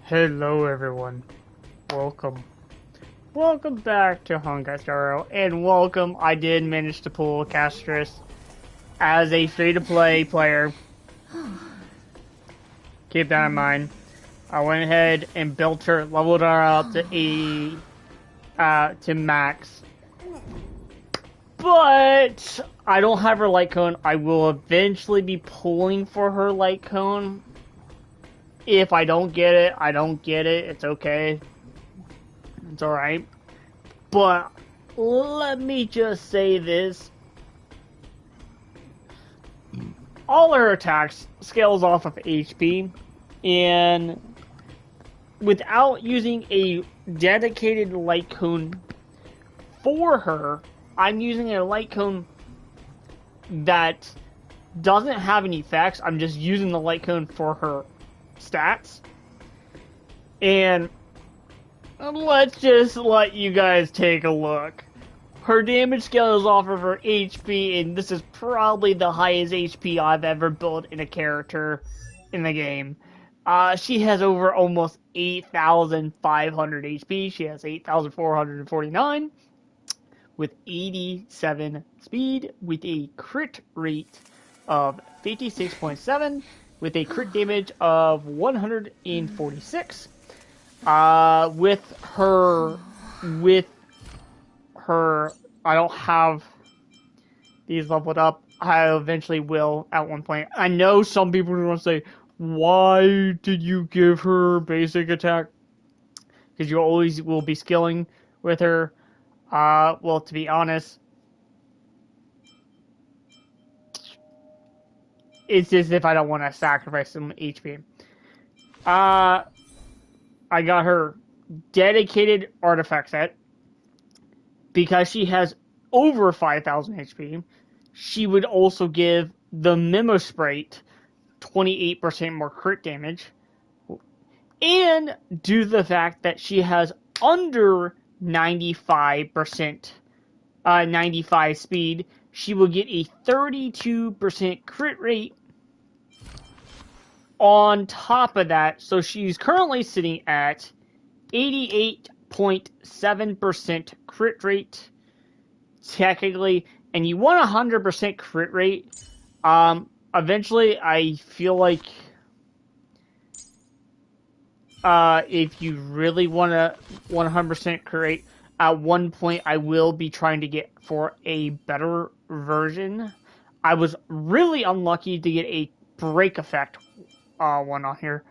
Hello everyone, welcome. Welcome back to Honkai Star, and welcome, I did manage to pull Castorice as a free-to-play player. Keep that in mind. I went ahead and built her, leveled her up to max. But I don't have her light cone. I will eventually be pulling for her light cone. If I don't get it, I don't get it. It's okay. It's alright. But let me just say this. All her attacks scales off of HP. And without using a dedicated light cone for her, I'm using a light cone that doesn't have any effects. I'm just using the light cone for her stats. And let's just let you guys take a look. Her damage scale is off of her HP, and this is probably the highest HP I've ever built in a character in the game. She has over almost 8,500 HP. She has 8,449 with 87 speed, with a crit rate of 56.7, with a crit damage of 146. With her, I don't have these leveled up. I eventually will at one point. I know some people are going to say, why did you give her basic attack? Because you always will be skilling with her. Well, to be honest, it's as if I don't want to sacrifice some HP. I got her dedicated artifact set. Because she has over 5,000 HP, she would also give the Memo Sprite 28% more crit damage. And due to the fact that she has under 95%, 95 speed, she will get a 32% crit rate on top of that. So she's currently sitting at 88.7% crit rate, technically, and you want 100% crit rate. Eventually, I feel like if you really want to 100% crit rate, at one point I will be trying to get for a better version. I was really unlucky to get a break effect one on here.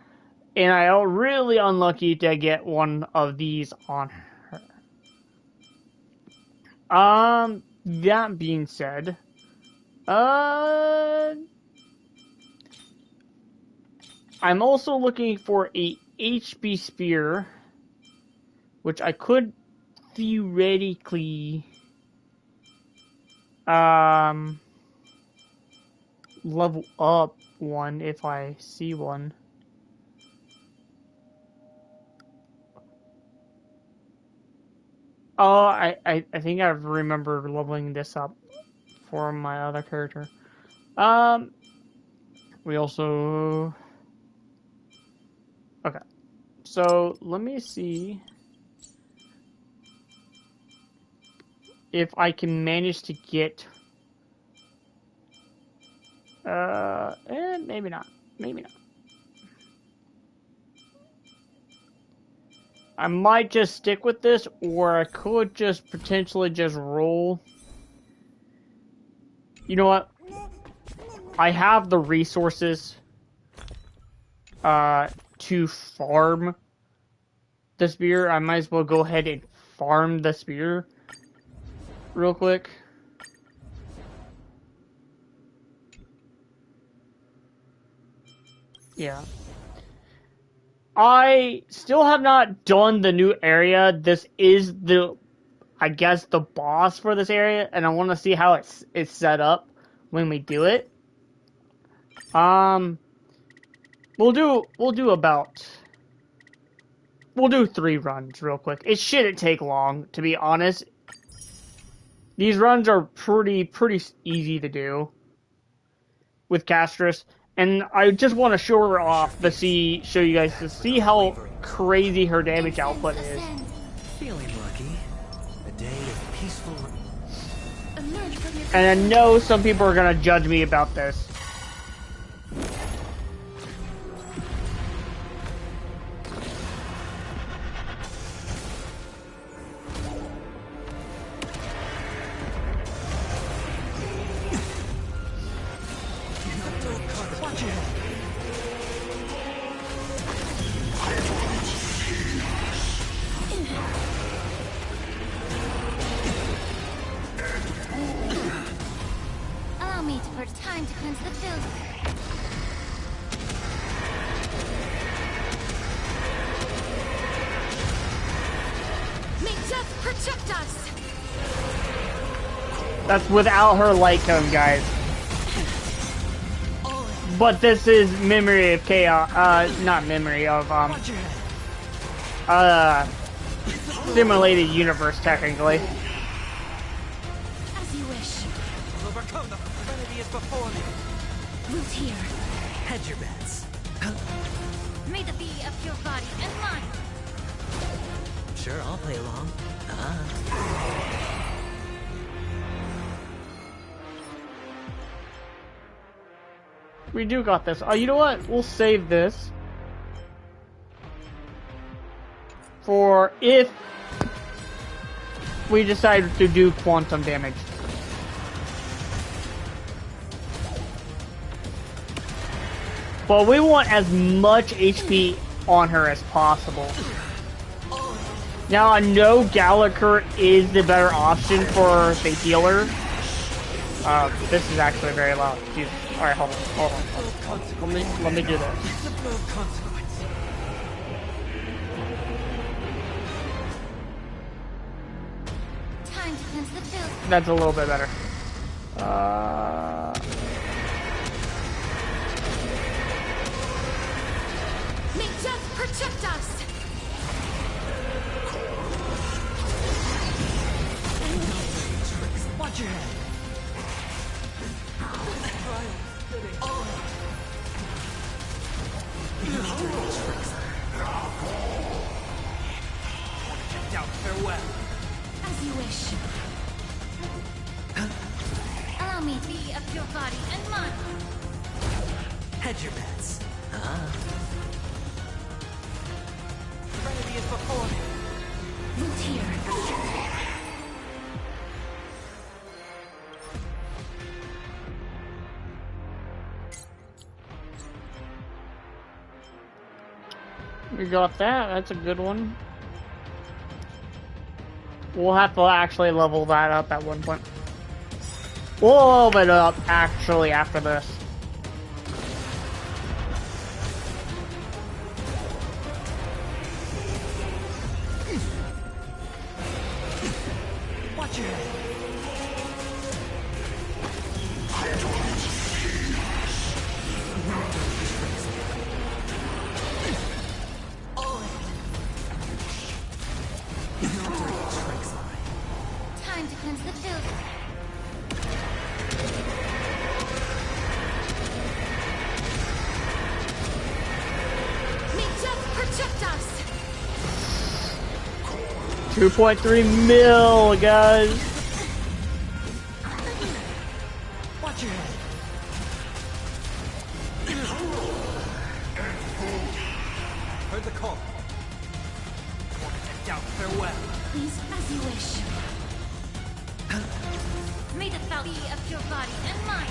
And I am really unlucky to get one of these on her. That being said, I'm also looking for a HP spear, which I could theoretically level up one if I see one. Oh, I think I remember leveling this up for my other character. We also... Okay. So, let me see if I can manage to get... maybe not. Maybe not. I might just stick with this, or I could just potentially just roll. You know what? I have the resources to farm the spear. I might as well go ahead and farm the spear real quick. Yeah. I still have not done the new area. This is I guess, the boss for this area, and I want to see how it's set up when we do it. We'll do 3 runs real quick. It shouldn't take long, to be honest. These runs are pretty easy to do with Castorice. And I just want to show her off to show you guys to see how crazy her damage output is. Feeling lucky. A day of peaceful. And I know some people are gonna judge me about this. Allow me to put time to cleanse the filth. May death protect us! That's without her light cone, guys. But this is Memory of Chaos, not Memory of, Simulated Universe, technically. As you wish. Overcome the serenity is before me. Root here. Hedge your bets. May the be of your body and mine. Sure, I'll play along. We do got this. You know what? We'll save this for if we decide to do quantum damage. But we want as much HP on her as possible. Now I know Gallagher is the better option for the healer. This is actually very loud. Jesus. Alright, hold on. Let me do this. Time to cleanse the filth. That's a little bit better. May death protect us! Watch your head. Down, farewell. As you wish. Allow me to be of your body and mine. Hedge your bets. Serenity is before me. Root here. We got that. That's a good one. We'll have to actually level that up at one point. We'll level it up actually after this. Watch your head. Time to cleanse the filth. May death protect us! 2.3 mil, guys. Watch your head. Heard the call. Down, farewell. Please, as you wish. May the foul be of your body and mine.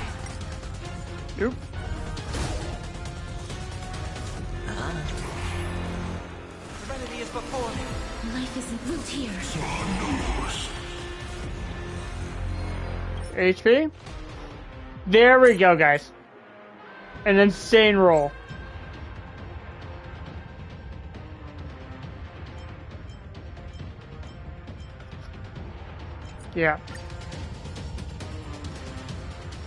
Oop. Serenity is before me. Life isn't root here. HP. There we go, guys. An insane roll. Yeah.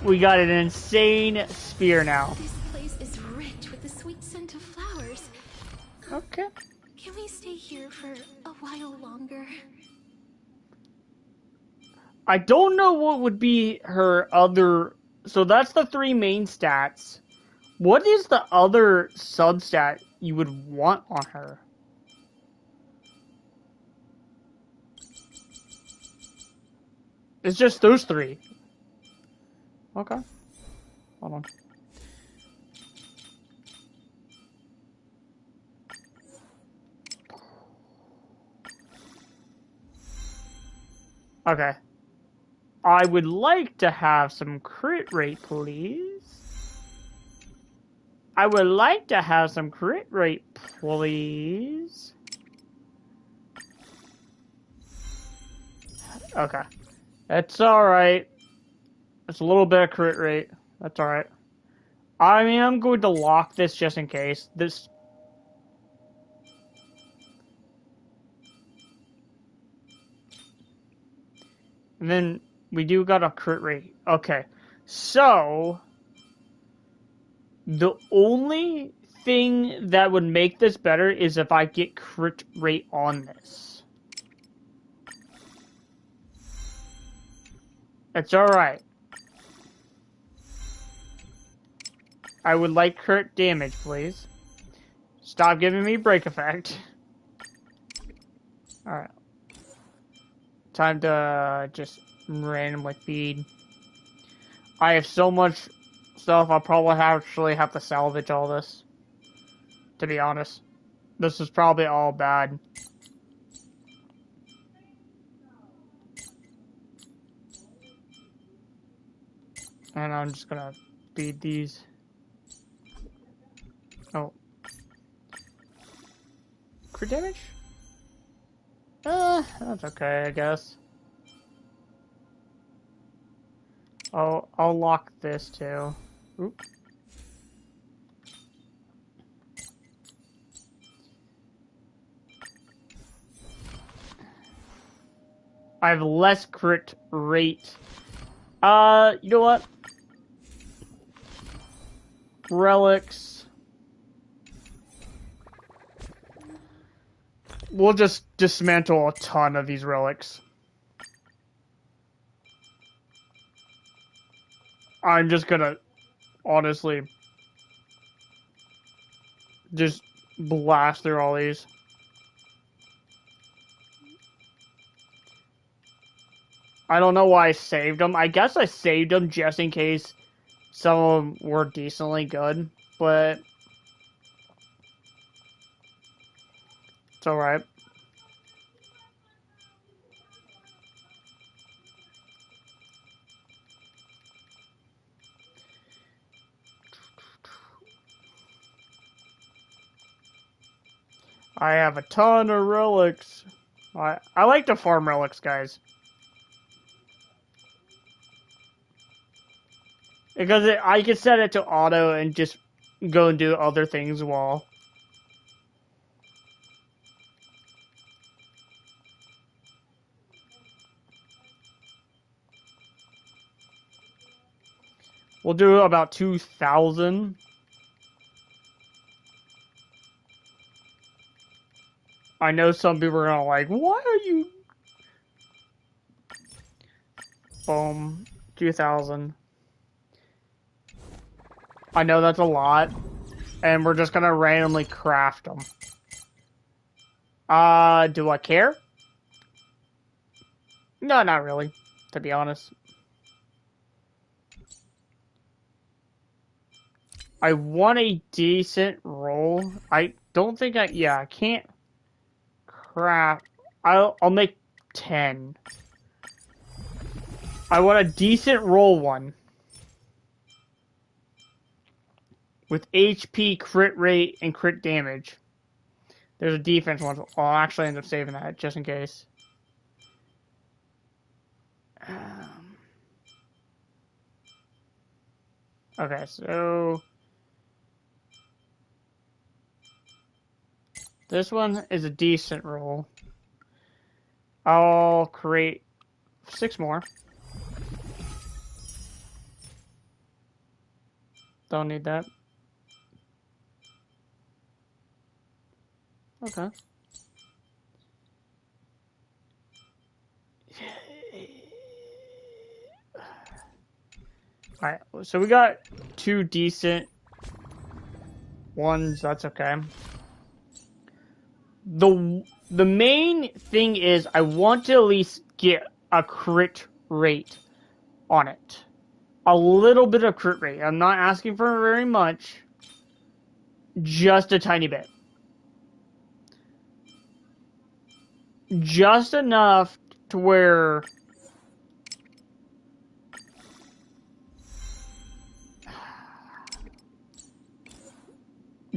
We got an insane spear now. This place is rich with the sweet scent of flowers. Okay. Can we stay here for a while longer? I don't know what would be her other... So that's the three main stats. What is the other substat you would want on her? It's just those three. Okay. Hold on. Okay. I would like to have some crit rate, please. I would like to have some crit rate, please. Okay. It's alright. It's a little bit of crit rate. That's alright. I mean, I'm going to lock this just in case. This... And then we do got a crit rate. Okay. So... The only thing that would make this better is if I get crit rate on this. It's alright. I would like crit damage, please. Stop giving me break effect. Alright. Time to just randomly feed. I have so much stuff, I'll probably actually have to salvage all this. To be honest. This is probably all bad. And I'm just gonna feed these. Oh. Crit damage? That's okay, I guess. I'll lock this too. Oop. I have less crit rate. You know what? Relics. We'll just dismantle a ton of these relics. I'm just gonna, honestly, just blast through all these. I don't know why I saved them. I guess I saved them just in case some of them were decently good, but it's alright. I have a ton of relics. I like to farm relics, guys. Because I can set it to auto and just go and do other things while. We'll do about 2,000. I know some people are gonna like, why are you... Boom. 2,000. I know that's a lot. And we're just gonna randomly craft them. Do I care? No, not really, to be honest. I want a decent roll. I don't think I can't craft. I'll make 10. I want a decent roll one. With HP, crit rate, and crit damage. There's a defense one. I'll actually end up saving that, just in case. Okay, so... This one is a decent roll. I'll create 6 more. Don't need that. Okay. Alright, so we got 2 decent ones, that's okay. The main thing is I want to at least get a crit rate on it. A little bit of crit rate. I'm not asking for very much. Just a tiny bit. Just enough to where...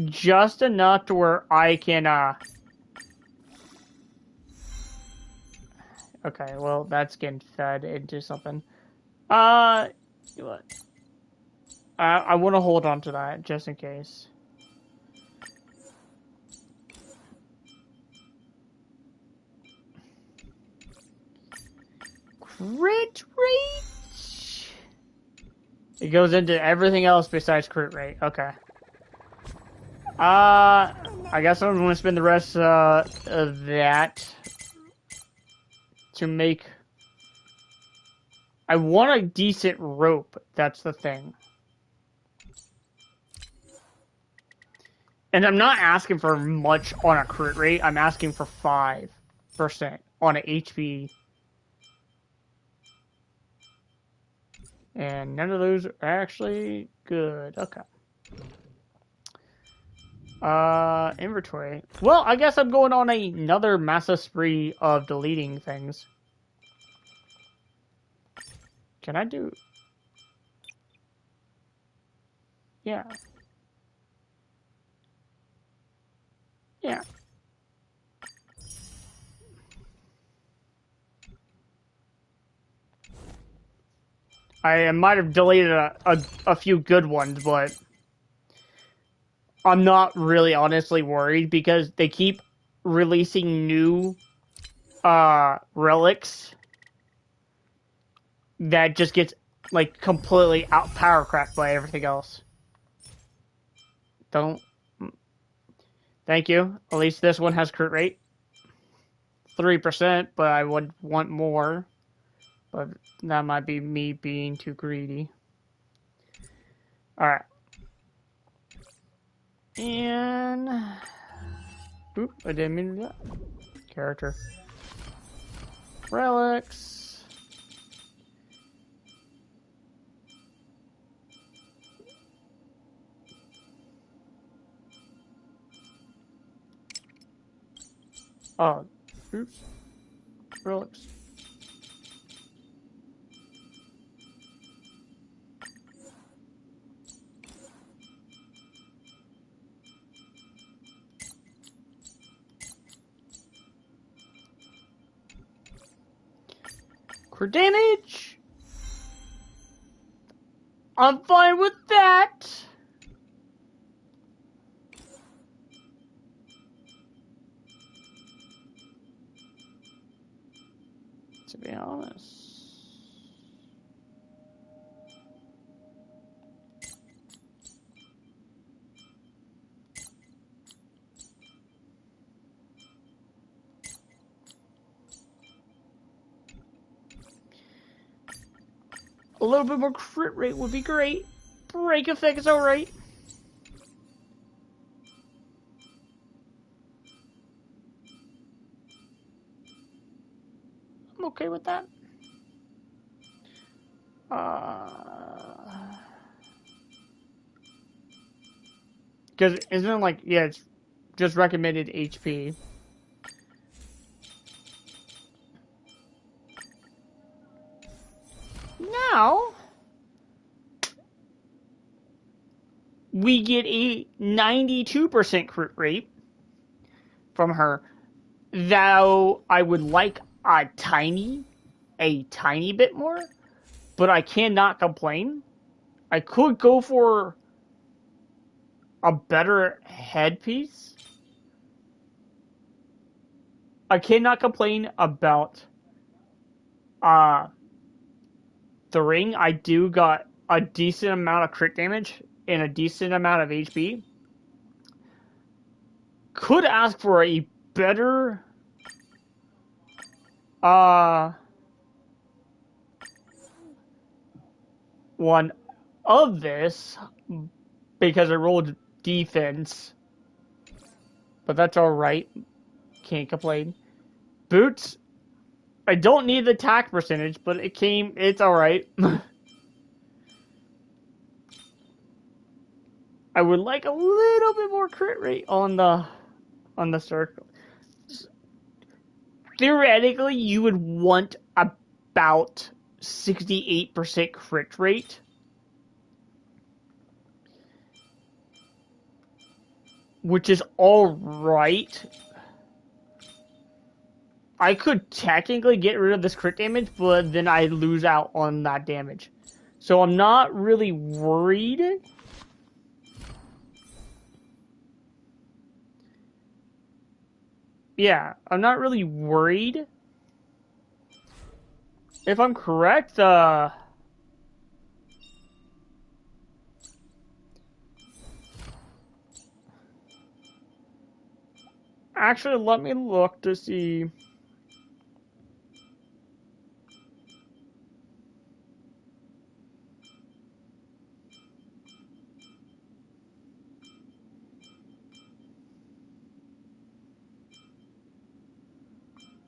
Just enough to where I can, Okay, well, that's getting fed into something. What? I want to hold on to that, just in case. Crit rate? It goes into everything else besides crit rate. Okay. I guess I'm going to spend the rest of that to make... I want a decent rope. That's the thing. And I'm not asking for much on a crit rate. I'm asking for 5% on an HP. And none of those are actually good. Okay. Inventory. Well, I guess I'm going on another massive spree of deleting things. Can I do... Yeah. Yeah. I might have deleted a few good ones, but I'm not really honestly worried because they keep releasing new relics that just gets like completely out power cracked by everything else. Don't. Thank you. At least this one has crit rate. 3%, but I would want more. But that might be me being too greedy. Alright. And... Oop, I didn't mean to do that. Character. Relics. Oh, oops. Relics. Crit damage! I'm fine with that! To be honest. A little bit more crit rate would be great. Break effect is alright. I'm okay with that. Because isn't it like, yeah, it's just recommended HP. Now, we get a 92% crit rate from her. Though I would like a tiny bit more, but I cannot complain. I could go for a better headpiece. I cannot complain about the ring. I do got a decent amount of crit damage and a decent amount of HP. Could ask for a better one of this because I rolled defense. But that's alright. Can't complain. Boots, I don't need the attack percentage, but it's alright. I would like a little bit more crit rate on the circle. Theoretically, you would want about 68% crit rate. Which is alright. I could technically get rid of this crit damage, but then I lose out on that damage. So I'm not really worried. Yeah, I'm not really worried. If I'm correct, actually, let me look to see.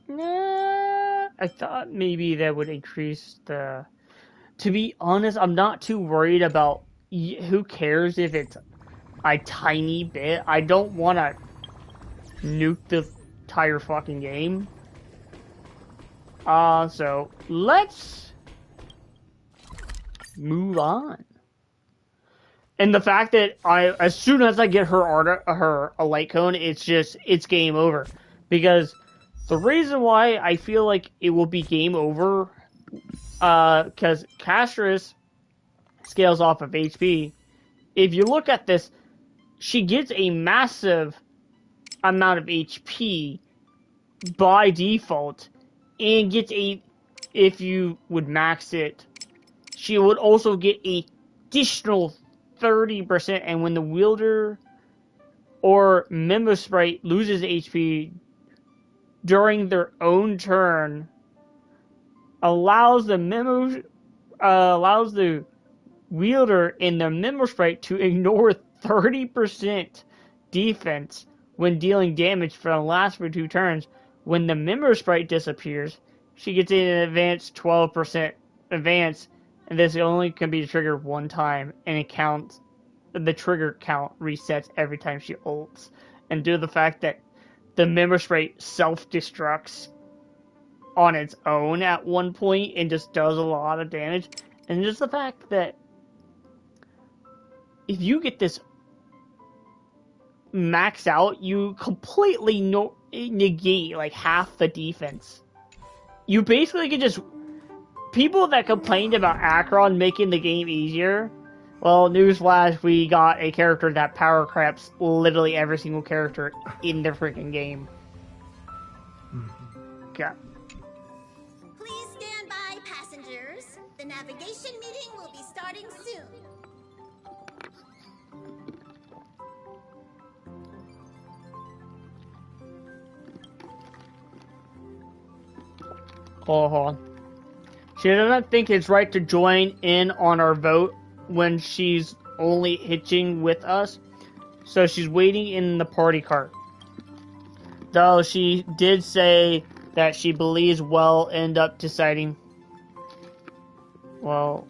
Nah, I thought maybe that would increase the... To be honest, I'm not too worried about... Who cares if it's a tiny bit? I don't want to nuke the entire fucking game. So let's move on. And the fact that as soon as I get her a light cone, it's game over. Because the reason why I feel like it will be game over, because Castorice scales off of HP. If you look at this, she gets a massive amount of HP by default, and gets if you would max it, she would also get a additional 30%, and when the wielder or Memo Sprite loses HP during their own turn, allows the wielder and the Memo Sprite to ignore 30% defense when dealing damage for the last 2 turns. When the Memo Sprite disappears, she gets an advanced 12% advance, and this only can be triggered one time, and the trigger count resets every time she ults. And due to the fact that the Memo Sprite self-destructs on its own at one point and just does a lot of damage, and just the fact that if you get this max out, you completely negate like half the defense. You basically can just... People that complained about Akron making the game easier, well, newsflash, we got a character that power craps literally every single character in the freaking game. Okay. Please stand by, passengers. The navigation meeting will be starting soon. Hold on. She doesn't think it's right to join in on our vote when she's only hitching with us, so she's waiting in the party cart. Though she did say that she believes we'll end up deciding... Well...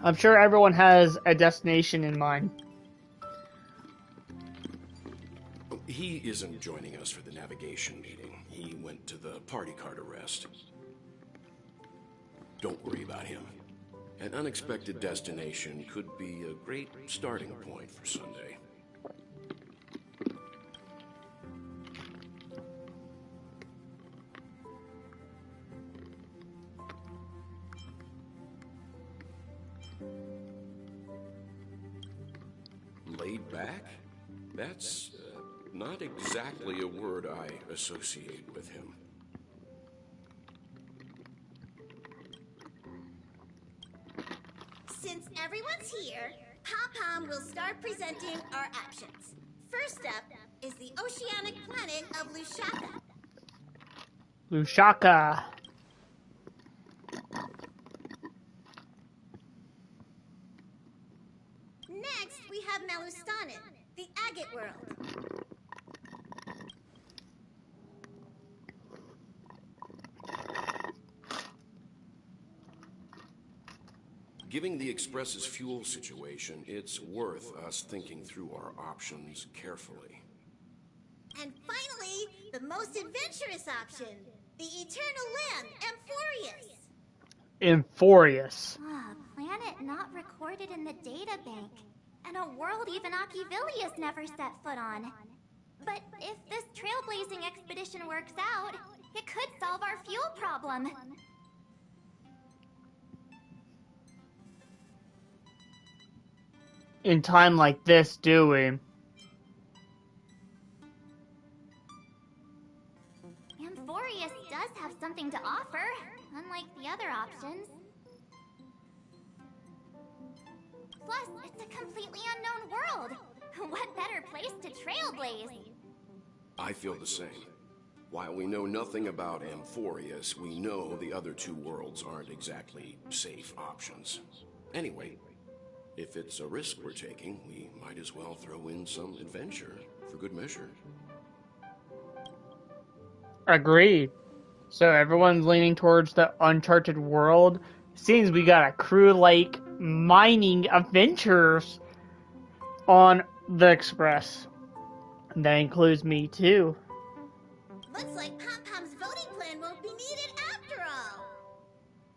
I'm sure everyone has a destination in mind. He isn't joining us for the navigation meeting. He went to the party card arrest. Don't worry about him. An unexpected destination could be a great starting point for Sunday. Laid back? That's not exactly a word I associate with him. Since everyone's here, Pom-Pom will start presenting our actions. First up is the oceanic planet of Lushaka. Lushaka. Next, we have Malustanin, the agate world. Given the Express's fuel situation, it's worth us thinking through our options carefully. And finally, the most adventurous option, the eternal land, Amphorius. Amphorius. A planet not recorded in the databank, and a world even Achivilius never set foot on. But if this trailblazing expedition works out, it could solve our fuel problem. In time like this, do we? Amphorius does have something to offer, unlike the other options. Plus, it's a completely unknown world. What better place to trailblaze? I feel the same. While we know nothing about Amphorius, we know the other two worlds aren't exactly safe options. Anyway, if it's a risk we're taking, we might as well throw in some adventure for good measure. Agreed. So everyone's leaning towards the uncharted world. Seems we got a crew like mining adventures on the Express. And that includes me too. Looks like Pom-Pom's voting plan won't be needed after all.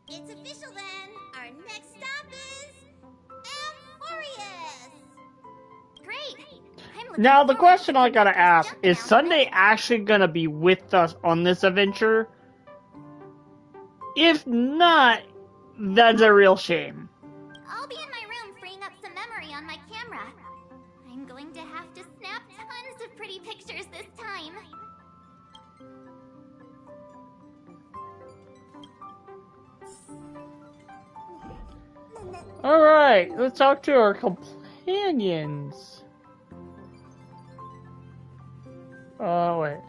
It's official then. Our next stop is Amphorius. Great! I'm looking Now the forward question to I gotta this ask, jump is down Sunday the actually gonna be with us on this adventure? If not, that's a real shame. I'll be in my room freeing up some memory on my camera. I'm going to have to snap tons of pretty pictures this time. Alright, let's talk to our companions. Wait.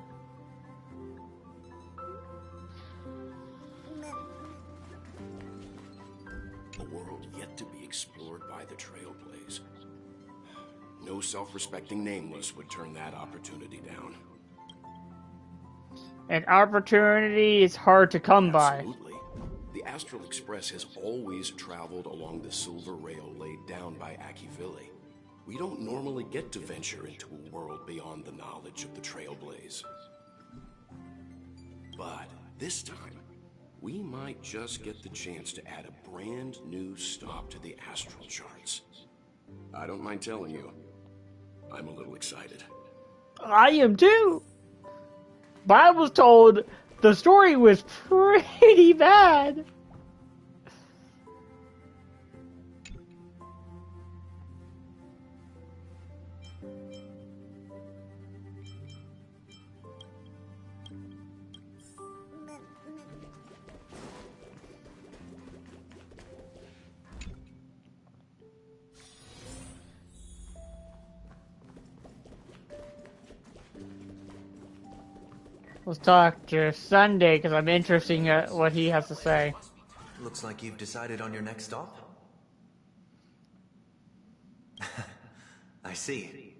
A world yet to be explored by the Trailblaze. No self-respecting nameless would turn that opportunity down. An opportunity is hard to come by. Absolutely. The Astral Express has always traveled along the silver rail laid down by Achivili. We don't normally get to venture into a world beyond the knowledge of the Trailblaze. But this time, we might just get the chance to add a brand new stop to the astral charts. I don't mind telling you, I'm a little excited. I am too! But I was told the story was pretty bad. Let's talk to Sunday, because I'm interested in what he has to say. Looks like you've decided on your next stop. I see.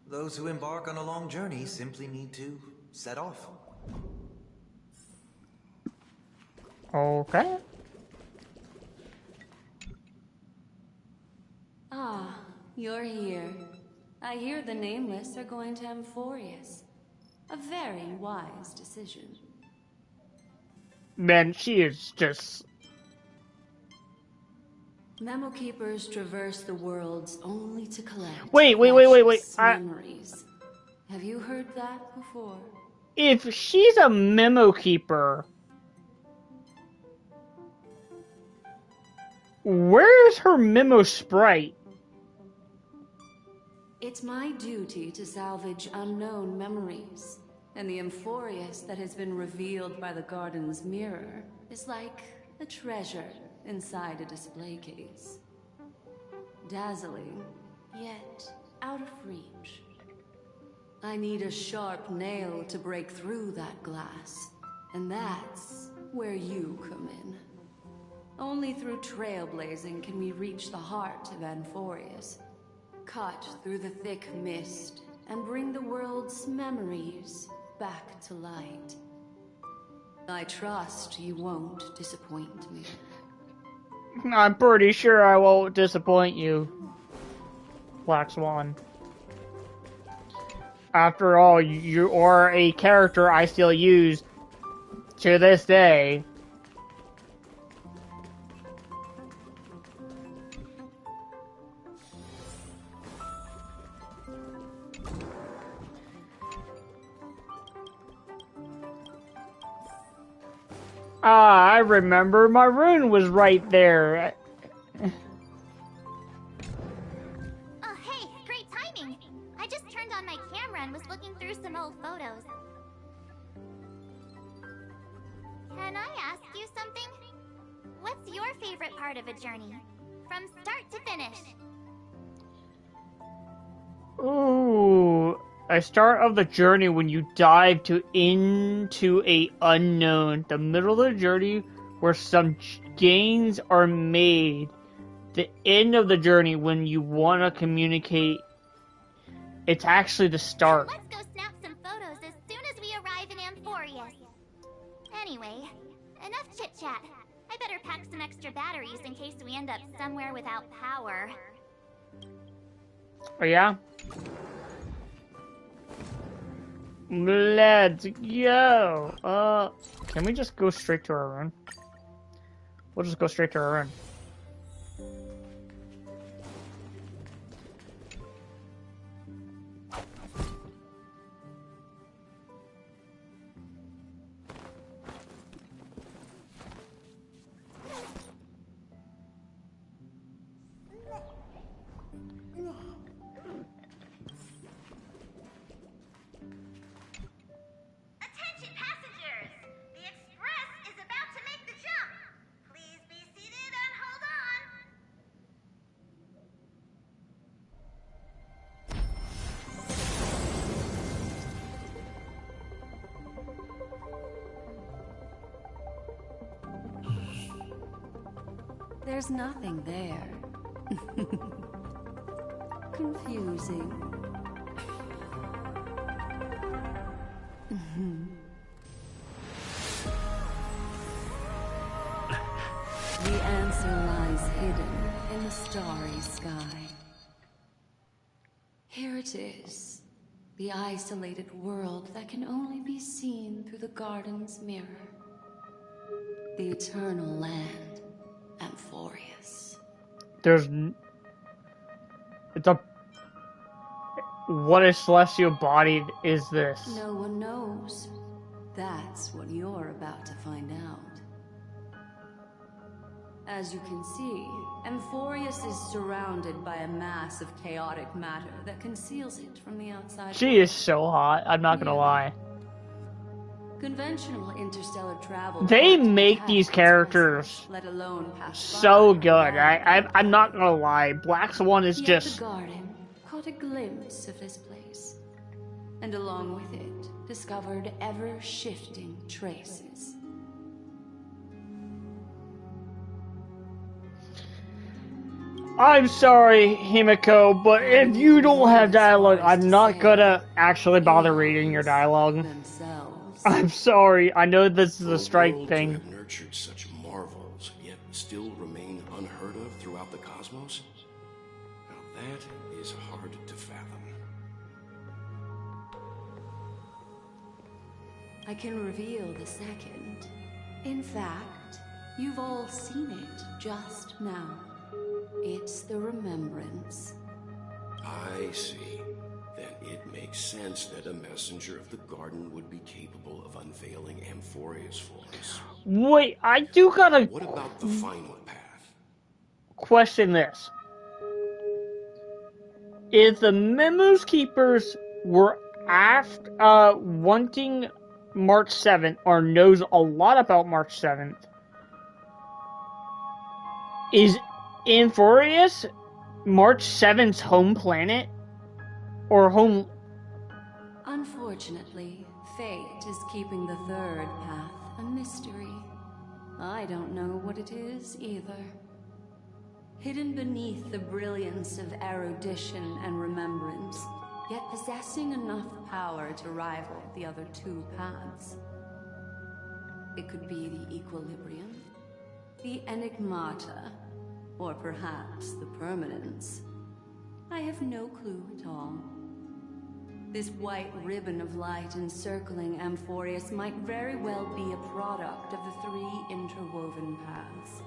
Those who embark on a long journey simply need to set off. Okay. Ah, you're here. I hear the Nameless are going to Amphorius. A very wise decision. Man, she is just... Memo Keepers traverse the worlds only to collect Wait. precious memories. Have you heard that before? If she's a memo keeper, where's her memo sprite? It's my duty to salvage unknown memories, and the Amphorius that has been revealed by the garden's mirror is like a treasure inside a display case. Dazzling, yet out of reach. I need a sharp nail to break through that glass, and that's where you come in. Only through trailblazing can we reach the heart of Amphorius. Cut through the thick mist and bring the world's memories back to light. I trust you won't disappoint me. I'm pretty sure I won't disappoint you, Black Swan. After all, you are a character I still use to this day. Ah, I remember my rune was right there. Oh, hey, great timing. I just turned on my camera and was looking through some old photos. Can I ask you something? What's your favorite part of a journey? From start to finish? Ooh, a start of the journey when you dive into a unknown. The middle of the journey where some gains are made. The end of the journey when you want to communicate. It's actually the start. Let's go snap some photos as soon as we arrive in Amphorius. Anyway, enough chit-chat. I better pack some extra batteries in case we end up somewhere without power. Oh yeah? Let's go! Can we just go straight to our run? We'll just go straight to our run. Attention passengers! The express is about to make the jump. Please be seated and hold on. There's nothing there. Confusing. The answer lies hidden in the starry sky. Here it is, the isolated world that can only be seen through the garden's mirror. The eternal land, Amphorius. It's a... What a celestial body is this? No one knows. That's what you're about to find out. As you can see, Amphorius is surrounded by a mass of chaotic matter that conceals it from the outside She is so hot, I'm not gonna lie. Conventional interstellar travel. They can't make detect these its characters presence, let alone pass so by. good. I'm not gonna lie. Black Swan is Yet just... the garden caught a glimpse of this place, and along with it, discovered ever-shifting traces. I'm sorry, Himiko, but if you don't have dialogue, I'm not gonna actually bother reading your dialogue. Themselves. I'm sorry, I know this is For a strike world thing. to have nurtured such marvels, yet still remain unheard of throughout the cosmos? Now that is hard to fathom. I can reveal the second. In fact, you've all seen it just now. It's the remembrance. I see. Then it makes sense that a messenger of the garden would be capable of unveiling Amphorius for us. Wait, I do gotta What about the final path? question this. If the Memos Keepers were after, wanting March 7th, or knows a lot about March 7th, is Amphorius March 7th's home planet? Or home... Unfortunately, fate is keeping the third path a mystery. I don't know what it is either. Hidden beneath the brilliance of erudition and remembrance, yet possessing enough power to rival the other two paths. It could be the equilibrium, the enigmata, or perhaps the permanence. I have no clue at all. This white ribbon of light encircling Amphorius might very well be a product of the three interwoven paths.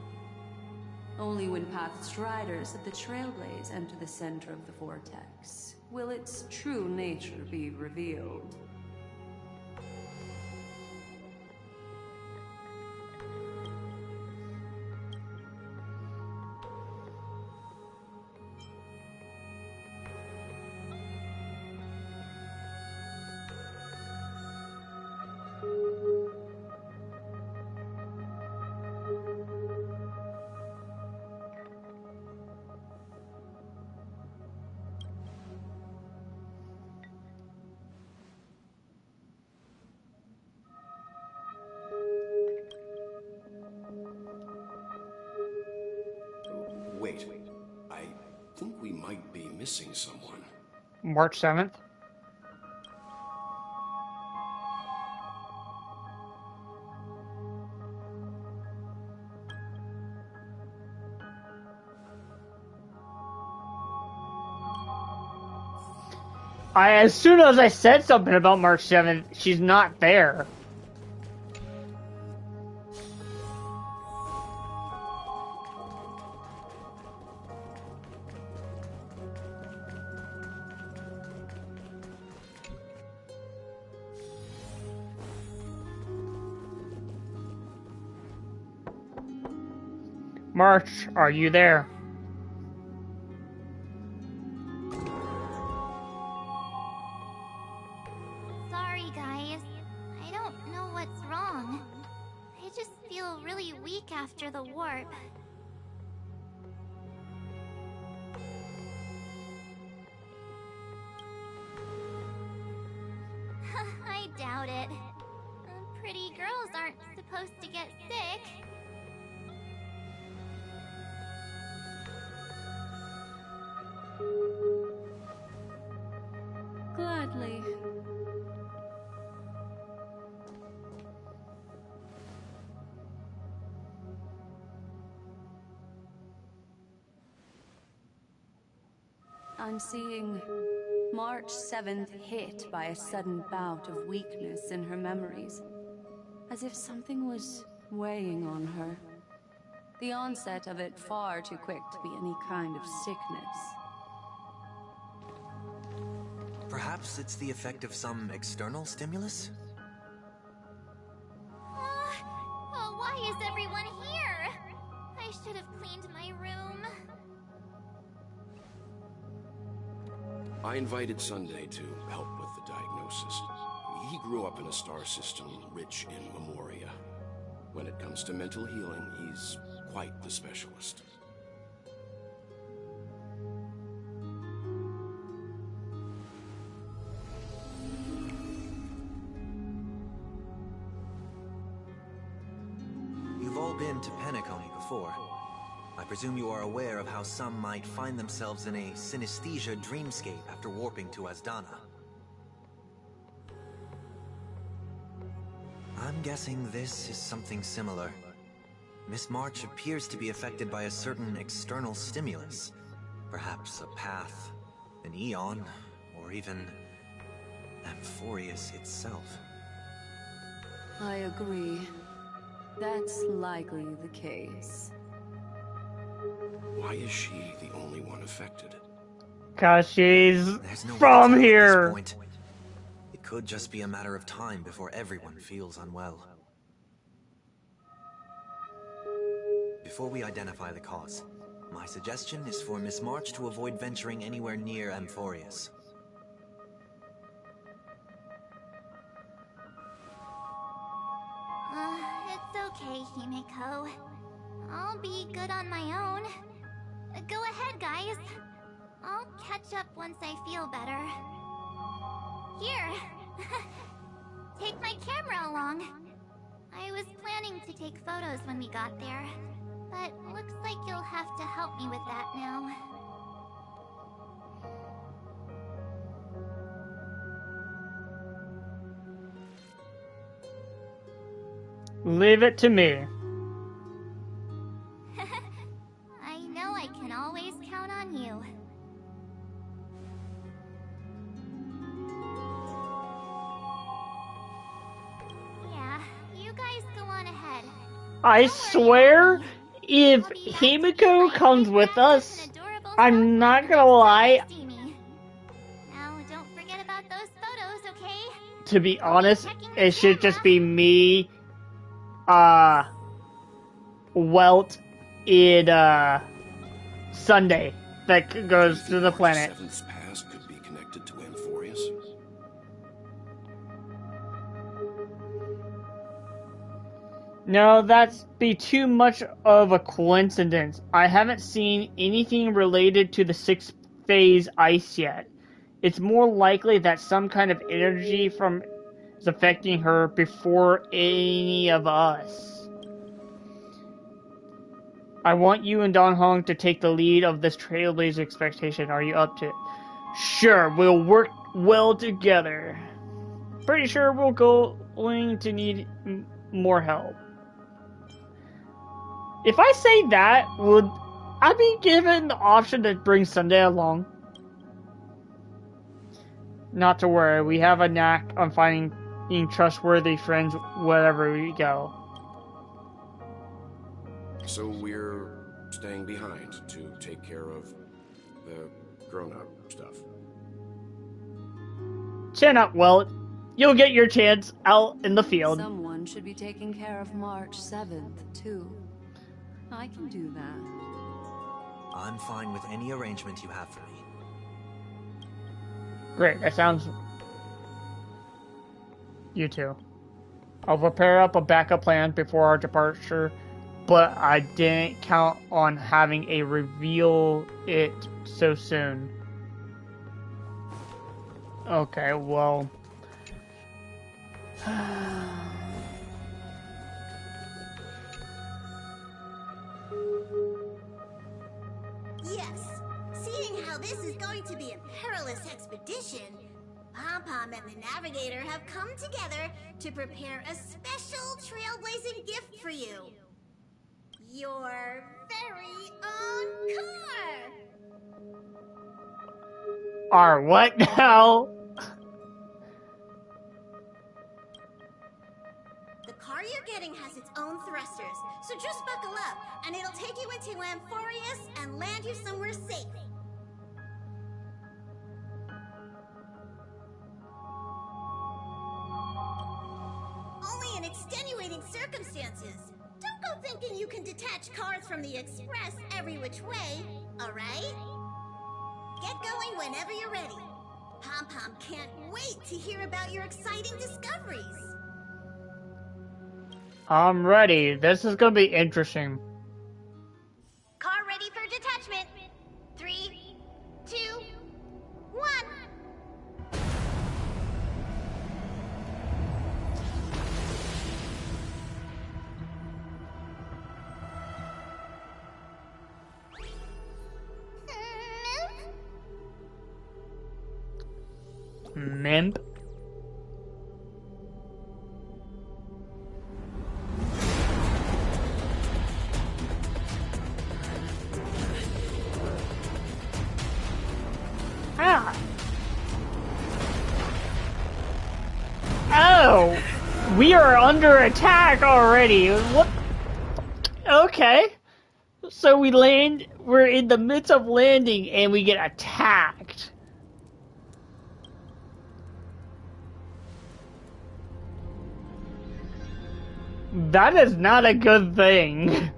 Only when path striders of the Trailblaze enter the center of the vortex will its true nature be revealed. Wait, I think we might be missing someone. March 7th. As soon as I said something about March 7th, she's not there. March, are you there? Sorry, guys. I don't know what's wrong. I just feel really weak after the warp. I doubt it. Pretty girls aren't supposed to get sick. Gladly. I'm seeing March 7th hit by a sudden bout of weakness in her memories, as if something was weighing on her. The onset of it far too quick to be any kind of sickness. Perhaps it's the effect of some external stimulus? Oh, why is everyone here? I should have cleaned my room. I invited Sunday to help with the diagnosis. He grew up in a star system rich in memoria. When it comes to mental healing, he's quite the specialist. You've all been to Penacony before. I presume you are aware of how some might find themselves in a synesthesia dreamscape after warping to Asdana. I'm guessing this is something similar. Miss March appears to be affected by a certain external stimulus. Perhaps a path, an eon, or even Amphorius itself. I agree. That's likely the case. Why is she the only one affected? Cause she's There's no way to from tell at here. this point. It could just be a matter of time before everyone feels unwell. Before we identify the cause, my suggestion is for Miss March to avoid venturing anywhere near Amphorius. It's okay, Himeko. I'll be good on my own. Go ahead, guys. I'll catch up once I feel better. Here. Take my camera along. I was planning to take photos when we got there, but looks like you'll have to help me with that now. Leave it to me. I know I can always count on you. Yeah, you guys go on ahead. I swear, if Himiko comes with us, I'm not gonna lie. Now, don't forget about those photos, okay? To be honest, it should just be me, Welt, in, Sunday that goes to the planet. Seventh's past could be connected to Amphorius? No, that's be too much of a coincidence. I haven't seen anything related to the sixth phase ice yet. It's more likely that some kind of energy from is affecting her before any of us. I want you and Don Hong to take the lead of this Trailblazer expectation. Are you up to it? Sure, we'll work well together. Pretty sure we're going to need more help. If I say that, would I be given the option to bring Sunday along? Not to worry, we have a knack on finding trustworthy friends wherever we go. So we're staying behind to take care of the grown-up stuff. Chin up, Welt. You'll get your chance out in the field. Someone should be taking care of March 7th, too. I can do that. I'm fine with any arrangement you have for me. Great, that sounds... You too. I'll prepare up a backup plan before our departure, but I didn't count on having a reveal it so soon. Okay, well... Yes, seeing how this is going to be a perilous expedition, Pom-Pom and the Navigator have come together to prepare a special trailblazing gift for you. Your very own car! Our what now? The car you're getting has its own thrusters, so just buckle up, and it'll take you into Amphorius and land you somewhere safe. Only in extenuating circumstances. Don't go thinking you can detach cars from the Express every which way, alright? Get going whenever you're ready. Pom-Pom can't wait to hear about your exciting discoveries. I'm ready. This is gonna be interesting. Car ready for detachment. 3, 2, 1. Mimp. Ah. Oh, we are under attack already. What? Okay. So we're in the midst of landing and we get attacked. That is not a good thing.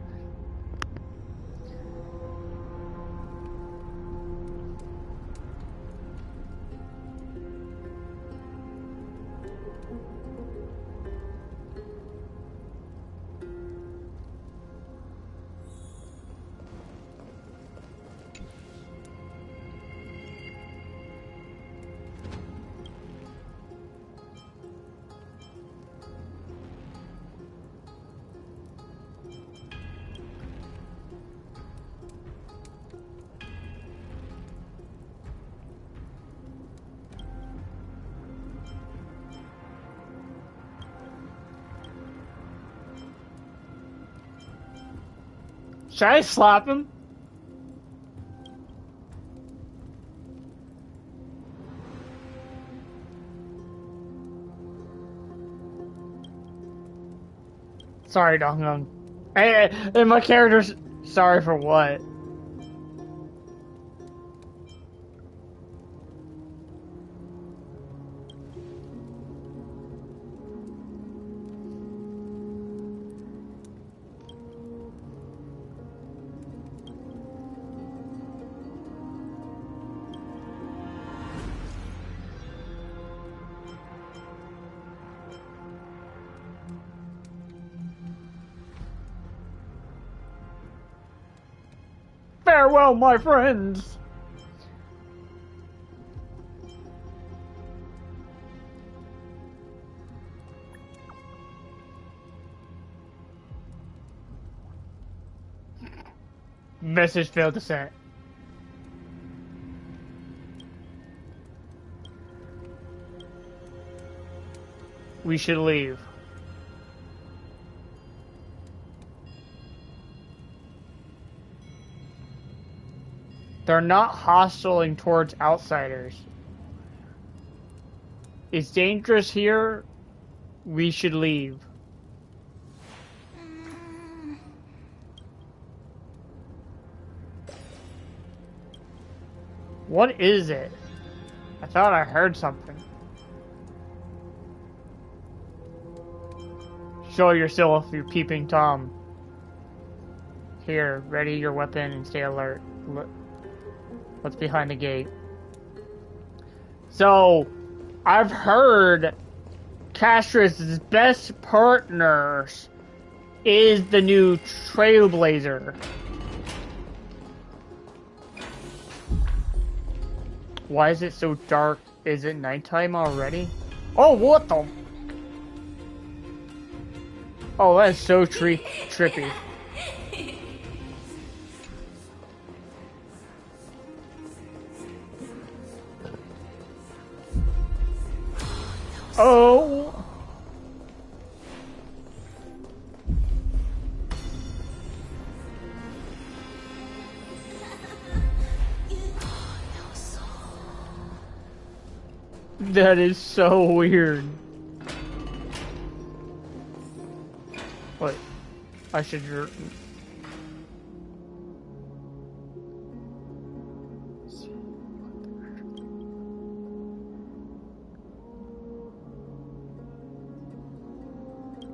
Should I slap him? Sorry, Dong Dong. Hey, my character's sorry for what? Farewell, my friends! Message failed to send. We should leave. They're not hostile towards outsiders. It's dangerous here. We should leave. What is it? I thought I heard something. Show yourself, you peeping Tom. Here, ready your weapon and stay alert. What's behind the gate? So, I've heard Castorice's best partners is the new Trailblazer. Why is it so dark? Is it nighttime already? Oh, what the? Oh, that is so trippy. Oh! That is so weird. Wait, I should...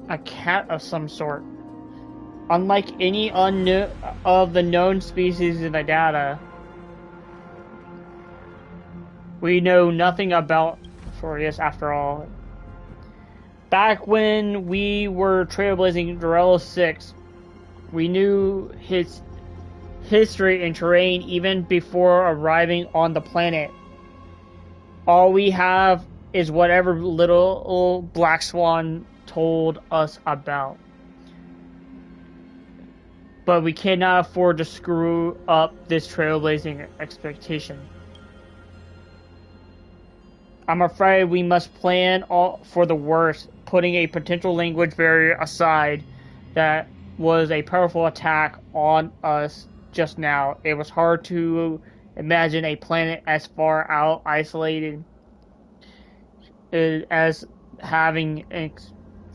A cat of some sort. Unlike any of the known species in the data, we know nothing about Furious after all. Back when we were trailblazing Dorello 6, we knew his history and terrain even before arriving on the planet. All we have is whatever little Black Swan told us about. But we cannot afford to screw up this trailblazing expectation. I'm afraid we must plan for the worst, putting a potential language barrier aside. That was a powerful attack on us just now. It was hard to imagine a planet as far out isolated as having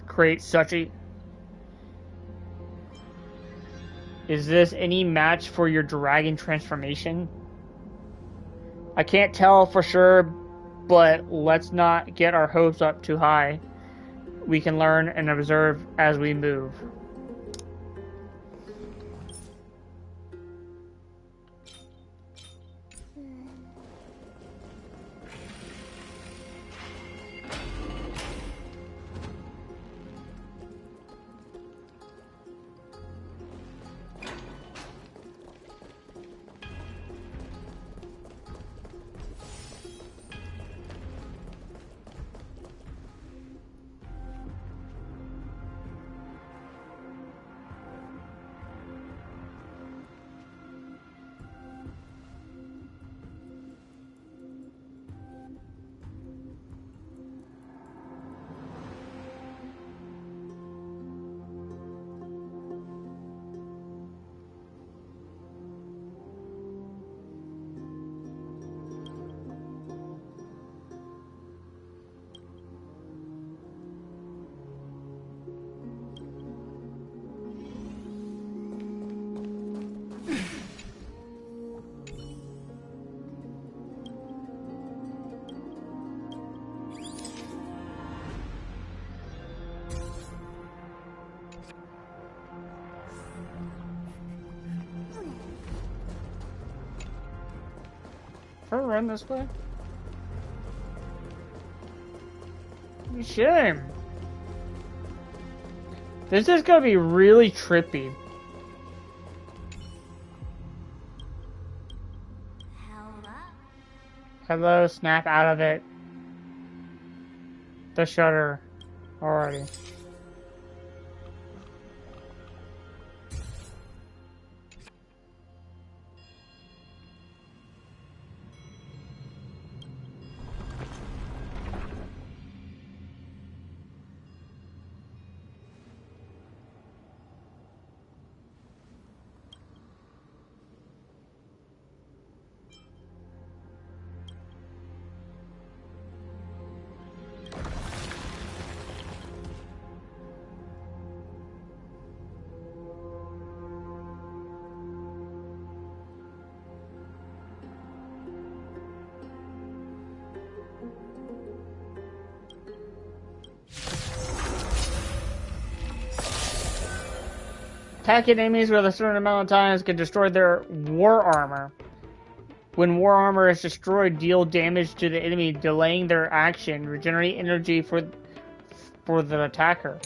create such a... Is this any match for your dragon transformation? I can't tell for sure, but let's not get our hopes up too high. We can learn and observe as we move. If I run this way? Shame. This is gonna be really trippy. Hello, snap out of it. The shutter already. Attacking enemies with a certain amount of times can destroy their war armor. When war armor is destroyed, deal damage to the enemy, delaying their action. Regenerate energy for the attacker.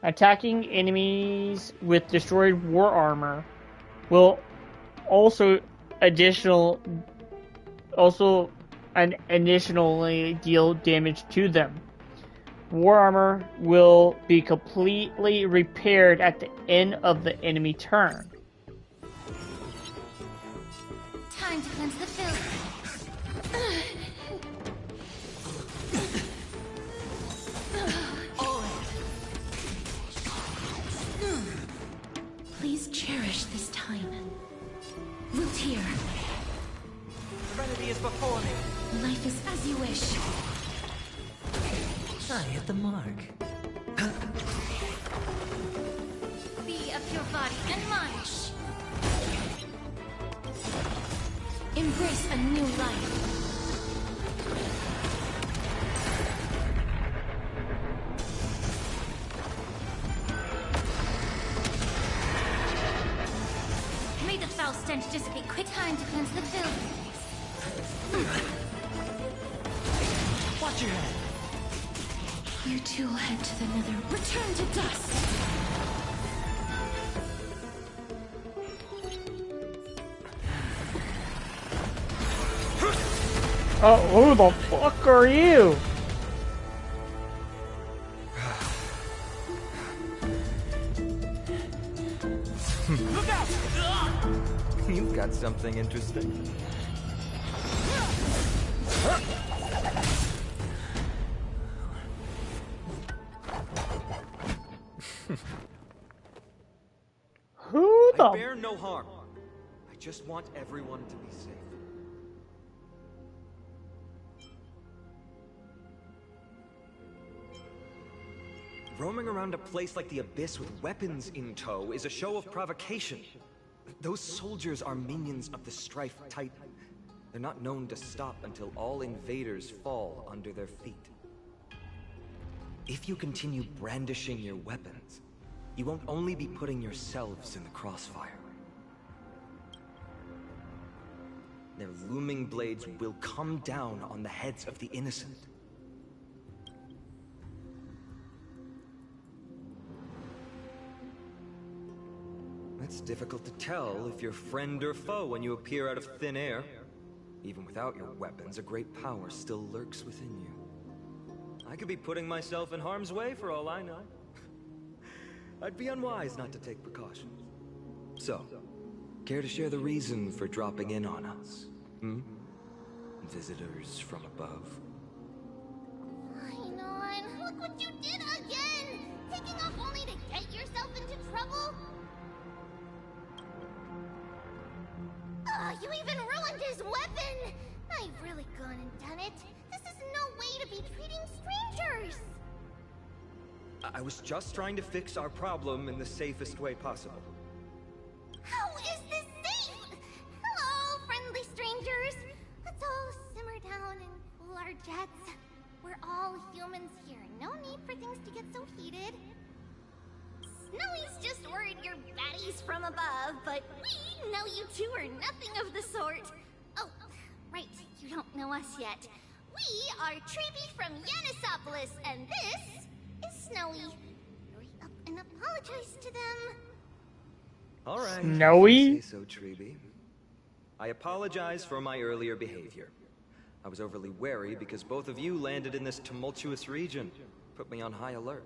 Attacking enemies with destroyed war armor will also additionally deal damage to them. War armor will be completely repaired at the end of the enemy turn. Time to cleanse the filth. Please cherish this time. Loot here. Serenity is before me. Life is as you wish. I hit the mark. Be of your body and mind. Embrace a new life. May the foul stench dissipate. Quick time to cleanse the filth. Watch your head. You too will head to the nether. Return to dust! Oh, who the fuck are you? Look out! You've got something interesting. Who the? I bear no harm. I just want everyone to be safe. Roaming around a place like the Abyss with weapons in tow is a show of provocation. Those soldiers are minions of the Strife Titan. They're not known to stop until all invaders fall under their feet. If you continue brandishing your weapons, you won't only be putting yourselves in the crossfire. Their looming blades will come down on the heads of the innocent. It's difficult to tell if you're friend or foe when you appear out of thin air. Even without your weapons, a great power still lurks within you. I could be putting myself in harm's way for all I know. I'd be unwise not to take precautions. So, care to share the reason for dropping in on us? Visitors from above. Ainon, look what you did again! Taking off only to get yourself into trouble? You even ruined his weapon! I've really gone and done it. This is no way to be treating strangers! I was just trying to fix our problem in the safest way possible. How is this safe? Hello, friendly strangers. Let's all simmer down and cool our jets. We're all humans here. No need for things to get so heated. Snowy's just worried you're baddies from above, but we know you two are nothing of the sort. Oh, right. boss yet. We are Treeby from Yanisopolis, and this is Snowy. Hurry up and apologize to them. All right. Snowy? Say so, Treeby. I apologize for my earlier behavior. I was overly wary because both of you landed in this tumultuous region. Put me on high alert.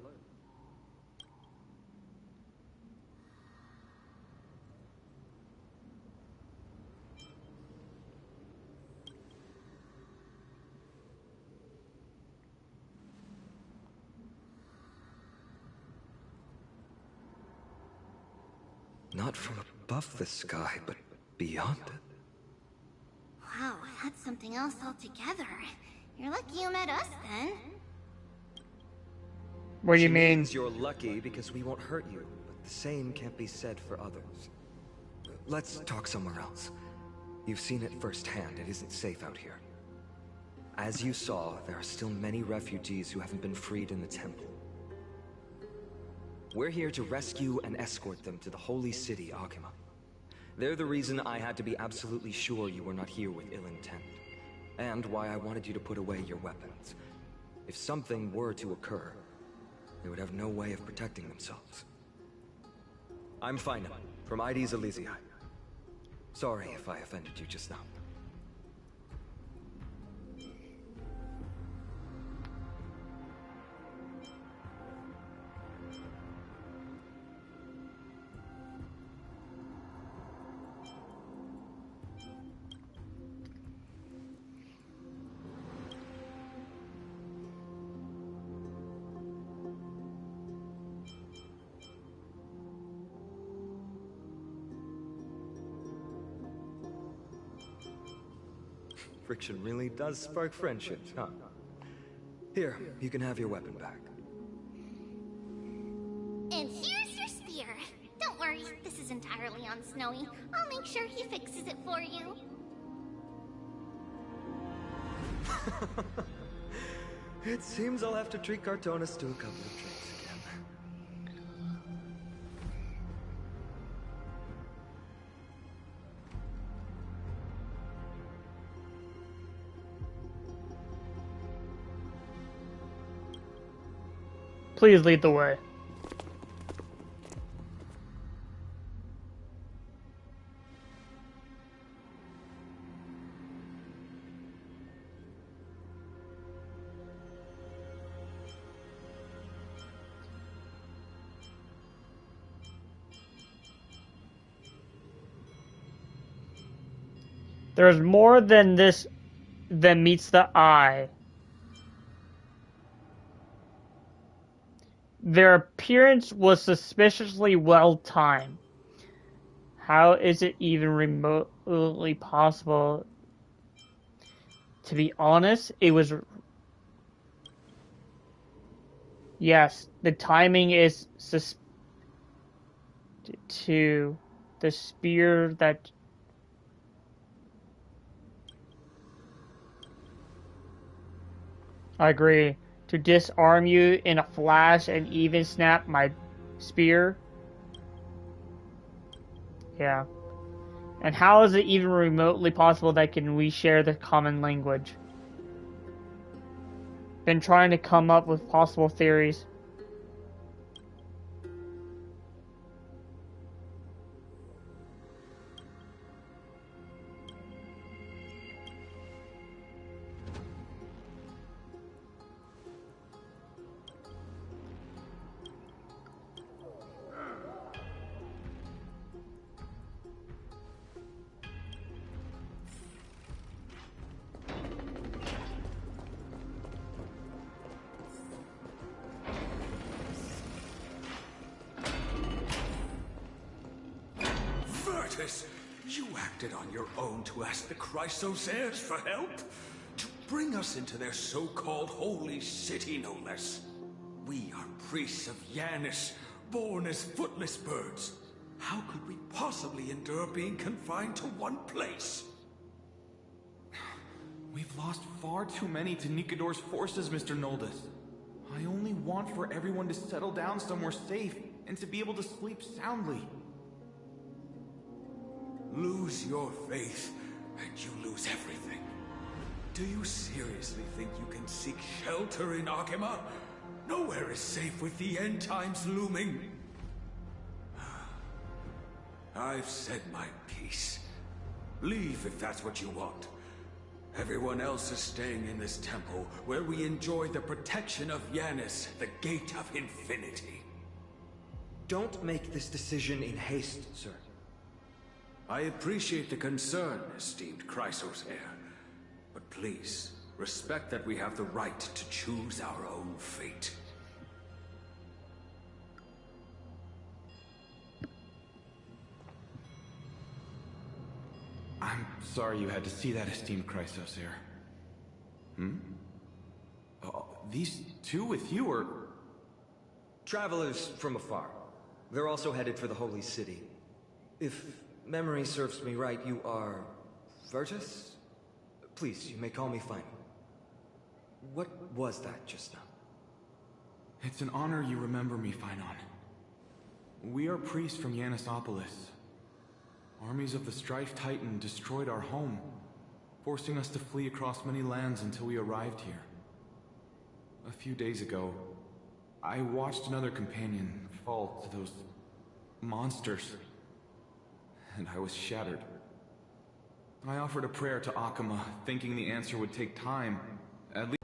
Not from above the sky, but beyond it. Wow, that's something else altogether. You're lucky you met us, then. What do you She mean? means you're lucky because we won't hurt you, but the same can't be said for others. Let's talk somewhere else. You've seen it firsthand. It isn't safe out here. As you saw, there are still many refugees who haven't been freed in the temple. We're here to rescue and escort them to the holy city, Akima. They're the reason I had to be absolutely sure you were not here with ill intent, and why I wanted you to put away your weapons. If something were to occur, they would have no way of protecting themselves. I'm Fina, from Ides Elysiae. Sorry if I offended you just now. Friction really does spark friendships, huh? Here, you can have your weapon back. And here's your spear. Don't worry, this is entirely on Snowy. I'll make sure he fixes it for you. It seems I'll have to treat Cartonis to a couple of drinks again. Please lead the way. There's more than this than meets the eye. Their appearance was suspiciously well timed. How is it even remotely possible? To be honest, it was... Yes, the timing is to the spear that... I agree. To disarm you in a flash and even snap my spear. Yeah. And how is it even remotely possible that we share the common language? Been trying to come up with possible theories. You acted on your own to ask the Chrysosaires for help? To bring us into their so-called holy city, no less. We are priests of Yanis, born as footless birds. How could we possibly endure being confined to one place? We've lost far too many to Nikador's forces, Mr. Noldus. I only want for everyone to settle down somewhere safe and to be able to sleep soundly. Lose your faith, and you lose everything. Do you seriously think you can seek shelter in Akima? Nowhere is safe with the end times looming. I've said my piece. Leave if that's what you want. Everyone else is staying in this temple, where we enjoy the protection of Yanis, the Gate of Infinity. Don't make this decision in haste, sir. I appreciate the concern, esteemed Chrysos heir. But please, respect that we have the right to choose our own fate. I'm sorry you had to see that, esteemed Chrysos heir. These two with you are... Travelers from afar. They're also headed for the Holy City. If memory serves me right, you are... Virtus? Please, you may call me Final. What was that just now? It's an honor you remember me, Finon. We are priests from Yanisopolis. Armies of the Strife Titan destroyed our home, forcing us to flee across many lands until we arrived here. A few days ago, I watched another companion fall to those monsters, and I was shattered. I offered a prayer to Akima, thinking the answer would take time, at least.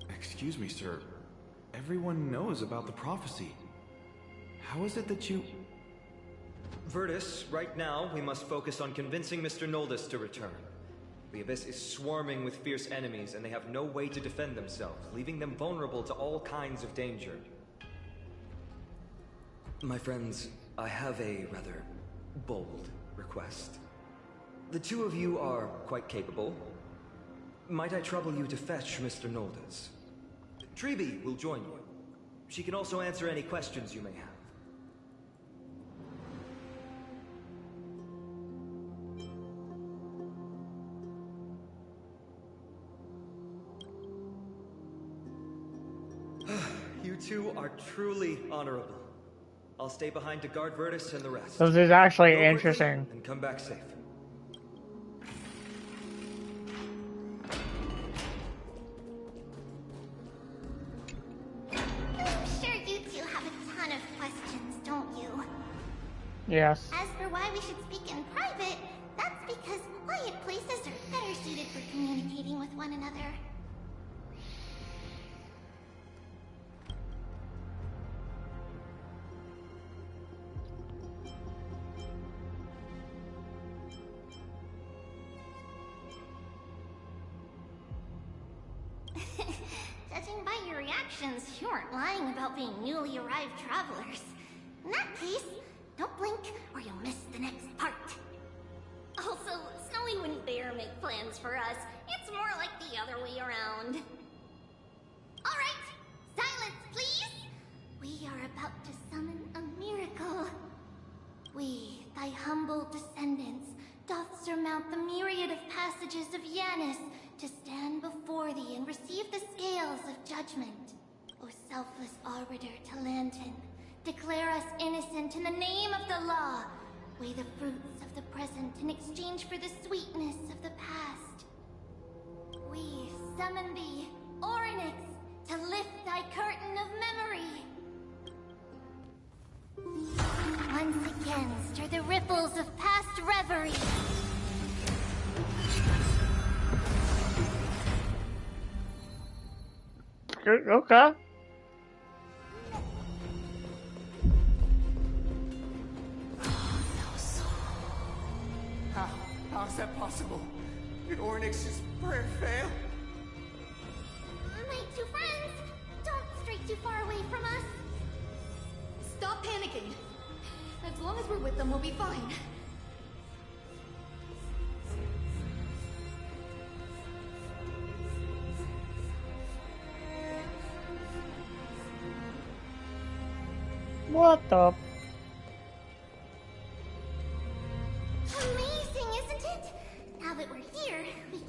Excuse me, sir. Everyone knows about the prophecy. How is it that you... Virtus, right now, we must focus on convincing Mr. Noldus to return. The Abyss is swarming with fierce enemies, and they have no way to defend themselves, leaving them vulnerable to all kinds of danger. My friends, I have a rather bold request. The two of you are quite capable. Might I trouble you to fetch Mr. Noldus? Treeby will join you. She can also answer any questions you may have. You two are truly honorable. I'll stay behind to guard Virtus and the rest. This is actually Go quickly interesting. and come back safe. I'm sure you two have a ton of questions, don't you? Yes. As for why we should speak in private, that's because quiet places are better suited for communicating with one another. Judging by your reactions, you aren't lying about being newly arrived travelers. In that case, don't blink or you'll miss the next part. Also, Snowy wouldn't dare make plans for us. It's more like the other way around. Alright, silence please! We are about to summon a miracle. We, thy humble descendants, doth surmount the myriad of passages of Yanis to stand before thee and receive the scales of judgment. O selfless arbiter Talantin, declare us innocent in the name of the law. Weigh the fruits of the present in exchange for the sweetness of the past. We summon thee, Orynyx, to lift thy curtain of memory. Once again, stir the ripples of past reverie. Okay. How is that possible? Did Orynyx's prayer fail? My two friends, don't stray too far away from us. Stop panicking. As long as we're with them, we'll be fine. What the? Amazing, isn't it? Now that we're here, we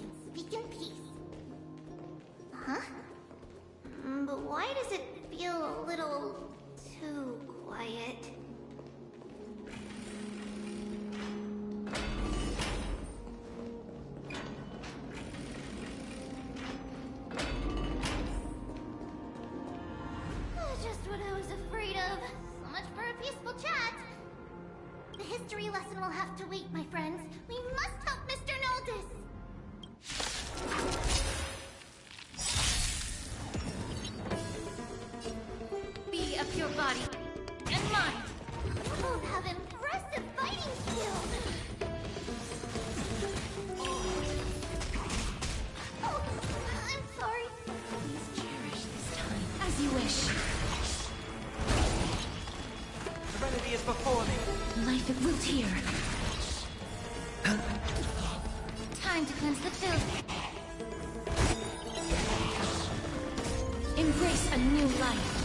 if it will tear. Time to cleanse the filth. Embrace a new life.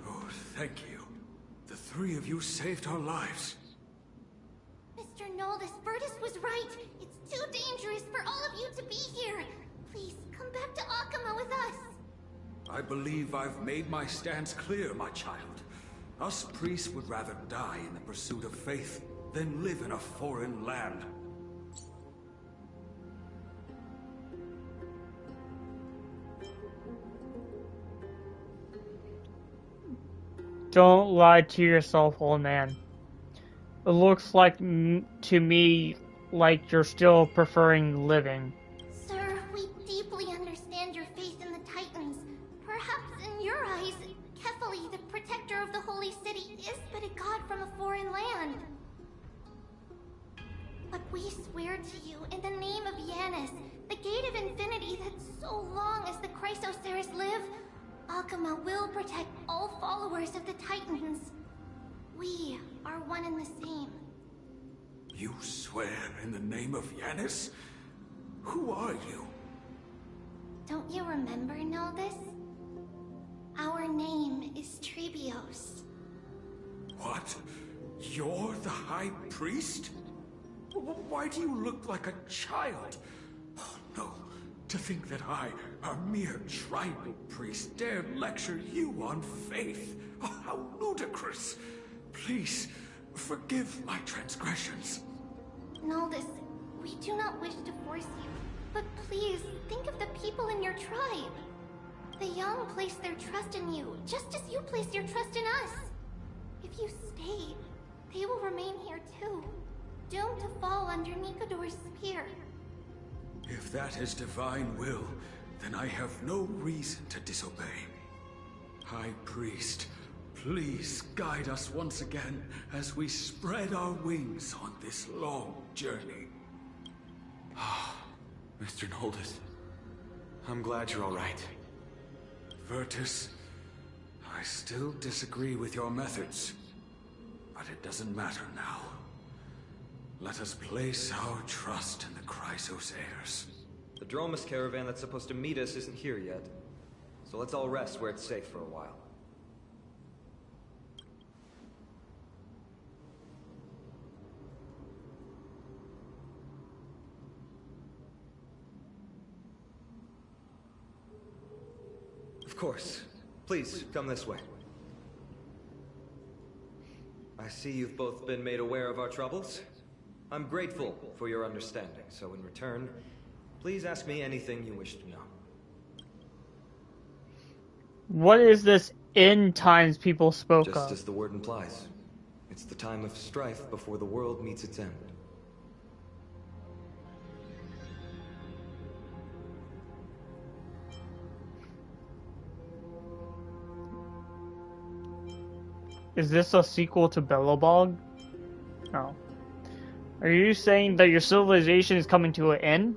Oh, thank you. The three of you saved our lives. Mr. Noldus, Virtus was right. It's too dangerous for all of you to be here. Please, come back to Akama with us. I believe I've made my stance clear, my child. Us priests would rather die in the pursuit of faith than live in a foreign land. Don't lie to yourself, old man. It looks like to me like you're still preferring living. Sir, we deeply understand your faith in the Titans. Perhaps in your eyes, Kefali, the protector of the Holy City, is but a god from a foreign land. But we swear to you, in the name of Yanis, the Gate of Infinity, that so long as the Chrysoceres live, Akama will protect all followers of the Titans. We are one and the same. You swear in the name of Yanis? Who are you? Don't you remember, Noldus? Our name is Trebios. What? You're the High Priest? Why do you look like a child? Oh, no. To think that I, a mere tribal priest, dared lecture you on faith. Oh, how ludicrous. Please, forgive my transgressions. Noldus, we do not wish to force you, but please think of the people in your tribe. The young place their trust in you, just as you place your trust in us. If you stay, they will remain here too, doomed to fall under Nikodor's spear. If that is divine will, then I have no reason to disobey. High Priest, please guide us once again as we spread our wings on this long journey. Mr. Noldus, I'm glad you're all right. Virtus, I still disagree with your methods, but it doesn't matter now. Let us place our trust in the Chrysoceres. The Dromus caravan that's supposed to meet us isn't here yet, so let's all rest where it's safe for a while. Of course. Please, come this way. I see you've both been made aware of our troubles. I'm grateful for your understanding, so in return, please ask me anything you wish to know. What is this end times people spoke of? Just as the word implies. It's the time of strife before the world meets its end. Is this a sequel to Belobog? No. Are you saying that your civilization is coming to an end?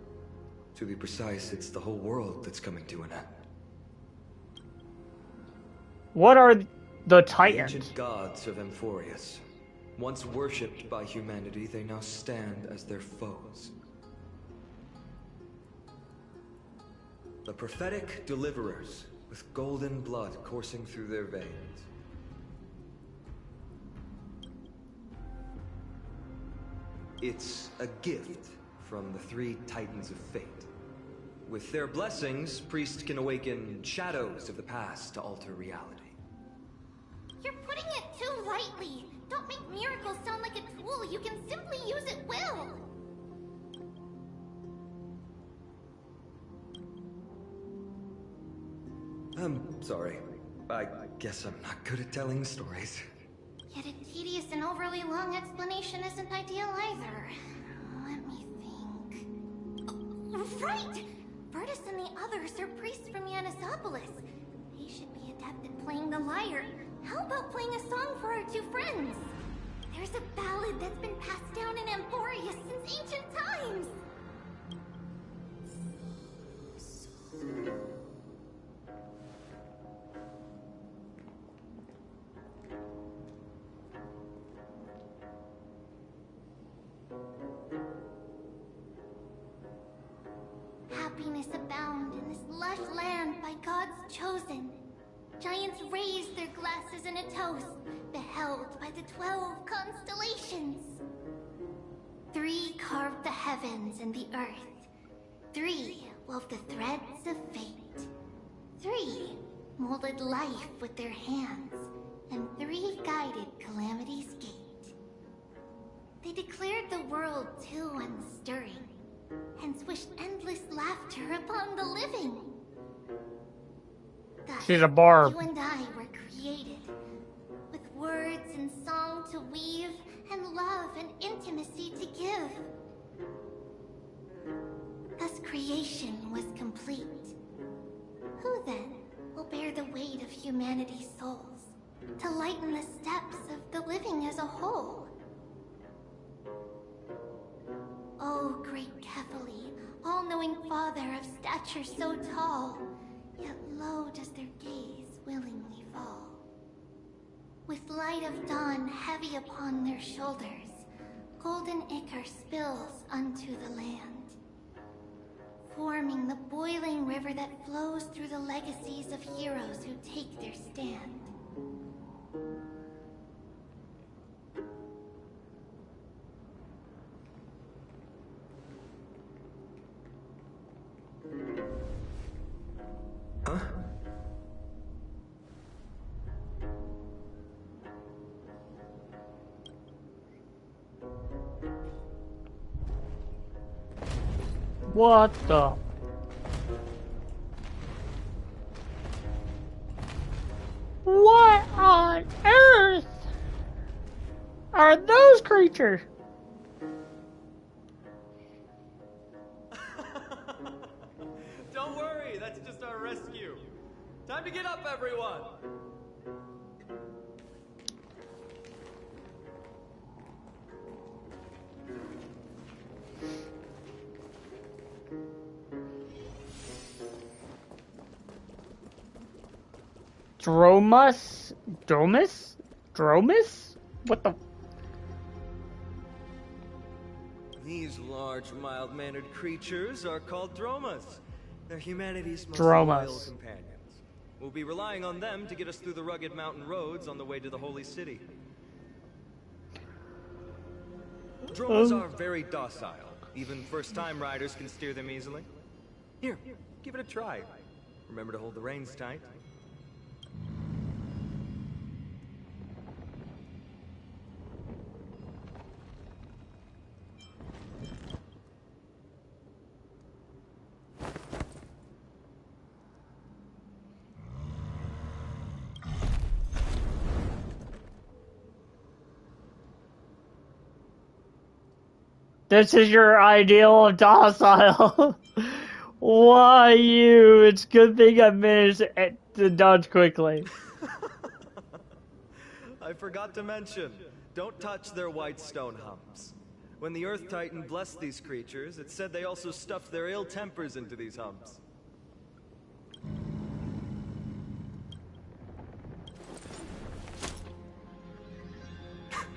To be precise, it's the whole world that's coming to an end. What are the The Titans? ancient gods of Amphorius. Once worshipped by humanity, they now stand as their foes. The prophetic deliverers, with golden blood coursing through their veins. It's a gift from the three Titans of Fate. With their blessings, priests can awaken shadows of the past to alter reality. You're putting it too lightly. Don't make miracles sound like a tool you can simply use at will. I'm sorry. I guess I'm not good at telling stories. Yet a tedious and overly long explanation isn't ideal either. Let me think. Oh, right! Virtus and the others are priests from Yanisopolis. They should be adept at playing the lyre. How about playing a song for our two friends? There's a ballad that's been passed down in Amphorius since ancient times. chosen. Giants raised their glasses in a toast, beheld by the 12 constellations. 3 carved the heavens and the earth. 3 wove the threads of fate. 3 molded life with their hands, and 3 guided Calamity's gate. They declared the world too unstirring, hence wished endless laughter upon the living. Thus, She's a barb. you and I were created, with words and song to weave, and love and intimacy to give. Thus creation was complete. Who then will bear the weight of humanity's souls, to lighten the steps of the living as a whole? O great Kefali, all-knowing father of stature so tall, yet low does their gaze willingly fall. With light of dawn heavy upon their shoulders, golden ichor spills unto the land, forming the boiling river that flows through the legacies of heroes who take their stand. Huh? What the? What on earth are those creatures? Don't worry, that's just our rescue. Time to get up, everyone! Dromus? What the? These large, mild-mannered creatures are called Dromas. They're humanity's most Dromas. loyal companions. We'll be relying on them to get us through the rugged mountain roads on the way to the Holy City. Dromas are very docile. Even first-time riders can steer them easily. Here, give it a try. Remember to hold the reins tight. This is your ideal of docile. Why you? It's a good thing I managed to dodge quickly. I forgot to mention, don't touch their white stone humps. When the Earth Titan blessed these creatures, it said they also stuffed their ill tempers into these humps.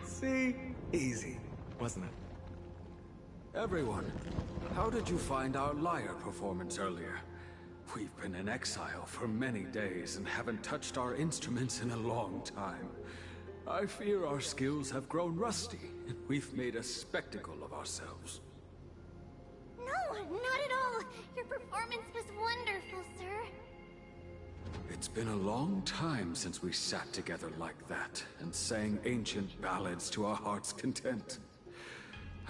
See? Easy, wasn't it? Everyone, how did you find our lyre performance earlier? We've been in exile for many days and haven't touched our instruments in a long time. I fear our skills have grown rusty, and we've made a spectacle of ourselves. No, not at all. Your performance was wonderful, sir. It's been a long time since we sat together like that and sang ancient ballads to our heart's content.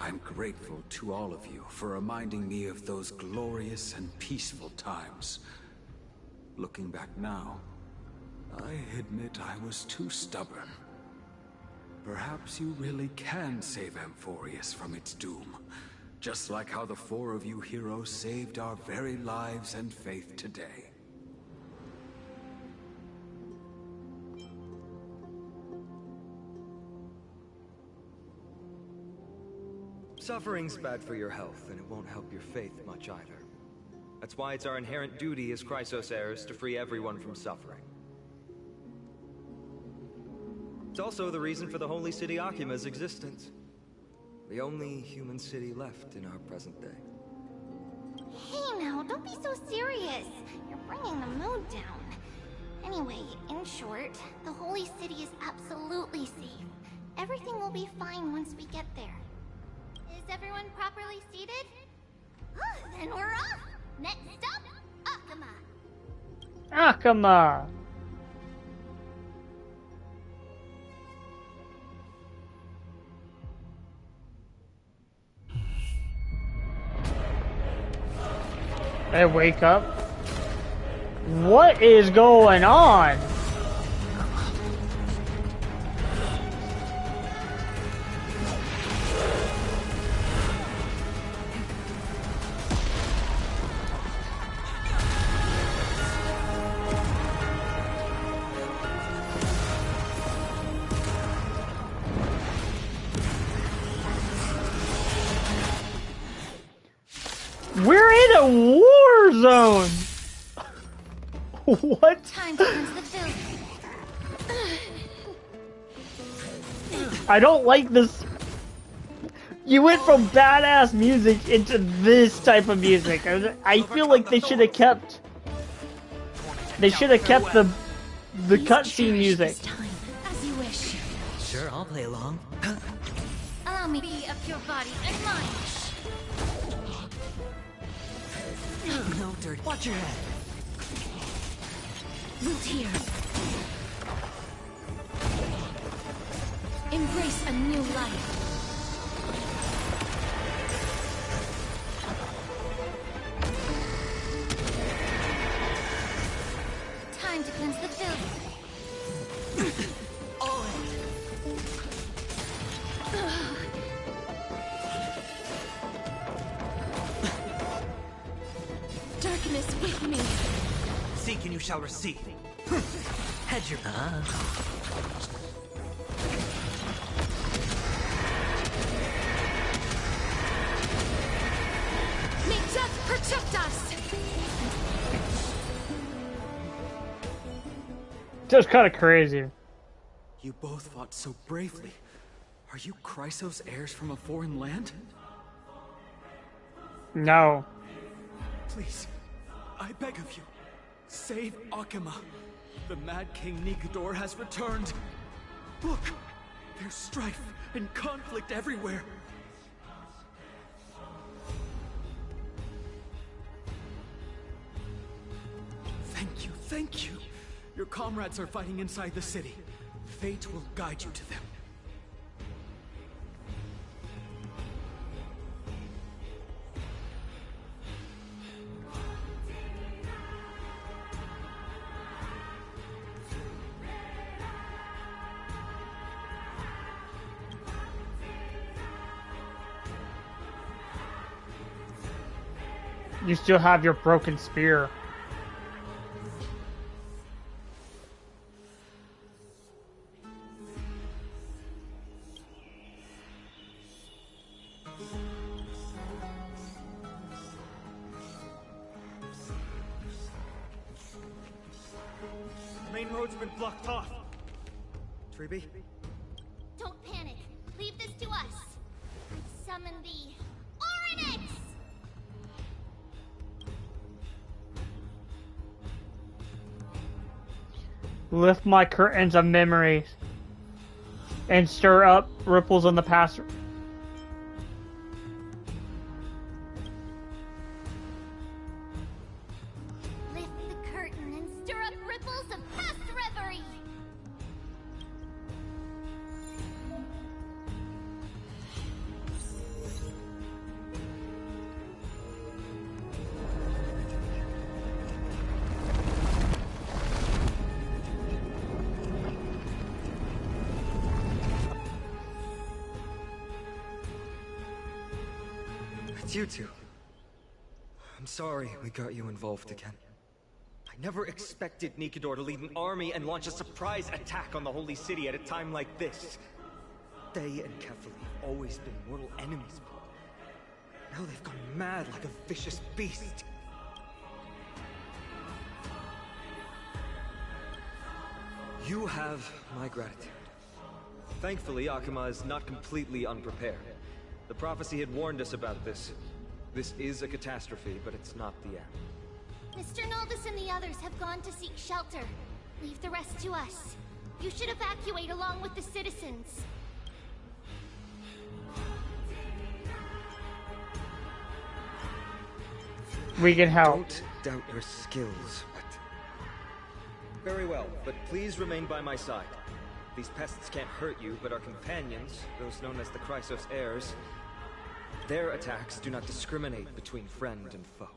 I'm grateful to all of you for reminding me of those glorious and peaceful times. Looking back now, I admit I was too stubborn. Perhaps you really can save Amphorius from its doom, just like how the 4 of you heroes saved our very lives and faith today. Suffering's bad for your health, and it won't help your faith much either. That's why it's our inherent duty as Chrysos heirs to free everyone from suffering. It's also the reason for the Holy City Akima's existence. The only human city left in our present day. Hey now, don't be so serious. You're bringing the mood down. Anyway, in short, the Holy City is absolutely safe. Everything will be fine once we get there. Is everyone properly seated? Then we're off! Next stop, Akama! Akama! I wake up. What is going on? We're in a war zone! What? Time to cleanse the filth. I don't like this. You went from badass music into this type of music. I feel like they should have kept. They should have kept the cutscene music. As you wish. Sure, I'll play along. Allow me to be of your body and mind. No dirt. Watch your head. Root here. Embrace a new life. Time to cleanse the filth. All Darkness with me. Seek and you shall receive. Head your... May death protect us. Just kind of crazy. You both fought so bravely. Are you Chrysos heirs from a foreign land? No. Please, I beg of you, save Akama. The Mad King Nikodor has returned. Look, there's strife and conflict everywhere. Thank you. Your comrades are fighting inside the city. Fate will guide you to them. You still have your broken spear. The main road's been blocked off. Treeby? Don't panic. Leave this to us. Summon the Oryx! Lift my curtains of memories and stir up ripples in the past. Lift the curtain and stir up ripples of past reverie! It's you two. I'm sorry we got you involved again. I never expected Nikodor to lead an army and launch a surprise attack on the Holy City at a time like this. They and Kefali have always been mortal enemies, but now they've gone mad like a vicious beast. You have my gratitude. Thankfully, Akama is not completely unprepared. The prophecy had warned us about this. This is a catastrophe, but it's not the end. Mr. Naldis and the others have gone to seek shelter. Leave the rest to us. You should evacuate along with the citizens. We can help. Don't doubt your skills, but... Very well, but please remain by my side. These pests can't hurt you, but our companions, those known as the Chrysos heirs, their attacks do not discriminate between friend and foe.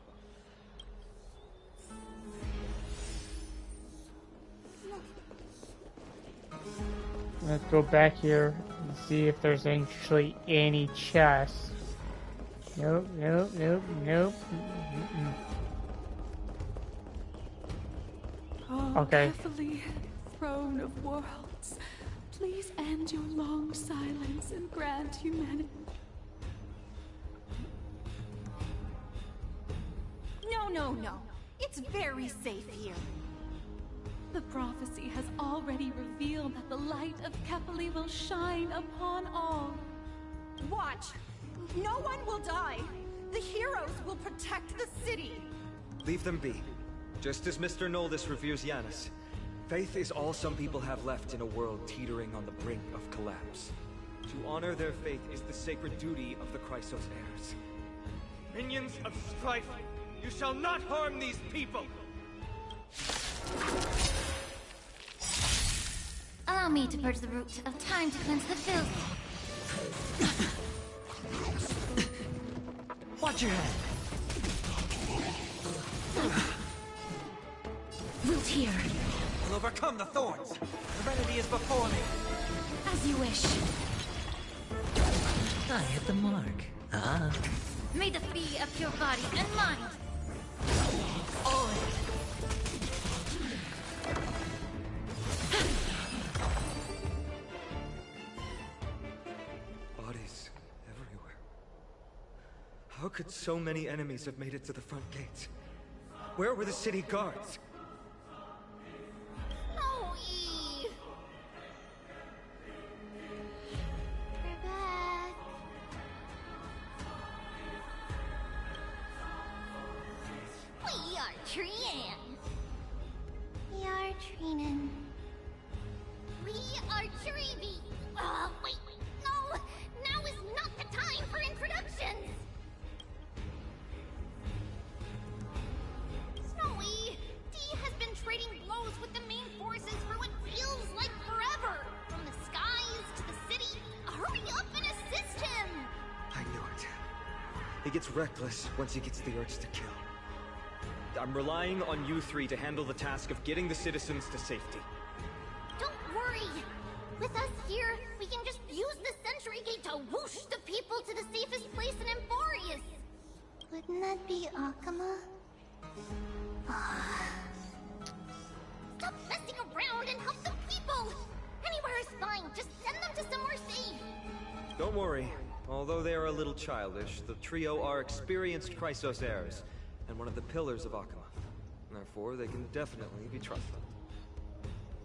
Let's go back here and see if there's actually any chests. Nope, nope, nope, nope. Oh, okay. Carefully, throne of worlds, please end your long silence and grant humanity. No, no, no. It's very safe here. The prophecy has already revealed that the light of Kepali will shine upon all. Watch! No one will die! The heroes will protect the city! Leave them be. Just as Mr. Noldis reveres Yanis, faith is all some people have left in a world teetering on the brink of collapse. To honor their faith is the sacred duty of the Chrysos heirs. Minions of strife, you shall not harm these people! Allow me to purge the root of time to cleanse the filth. Watch your head! Root here. I'll overcome the thorns! The remedy is before me! As you wish. I hit the mark. Ah. May the be of your body and mind. All Bodies everywhere. How could so many enemies have made it to the front gates? Where were the city guards? No, Eve. We're back. We are Trian. We are Trinan. We are Treevy. Wait. No. Now is not the time for introductions. Snowy, Dee has been trading blows with the main forces for what feels like forever. From the skies to the city. Hurry up and assist him. I knew it. He gets reckless once he gets the urge to kill. I'm relying on you three to handle the task of getting the citizens to safety. Don't worry. With us here, we can just use the Sentry Gate to whoosh the people to the safest place in Emporius. Wouldn't that be Akama? Stop messing around and help the people! Anywhere is fine, just send them to somewhere safe! Don't worry. Although they are a little childish, the trio are experienced Chrysos heirs, and one of the pillars of Akama. Therefore, they can definitely be trusted.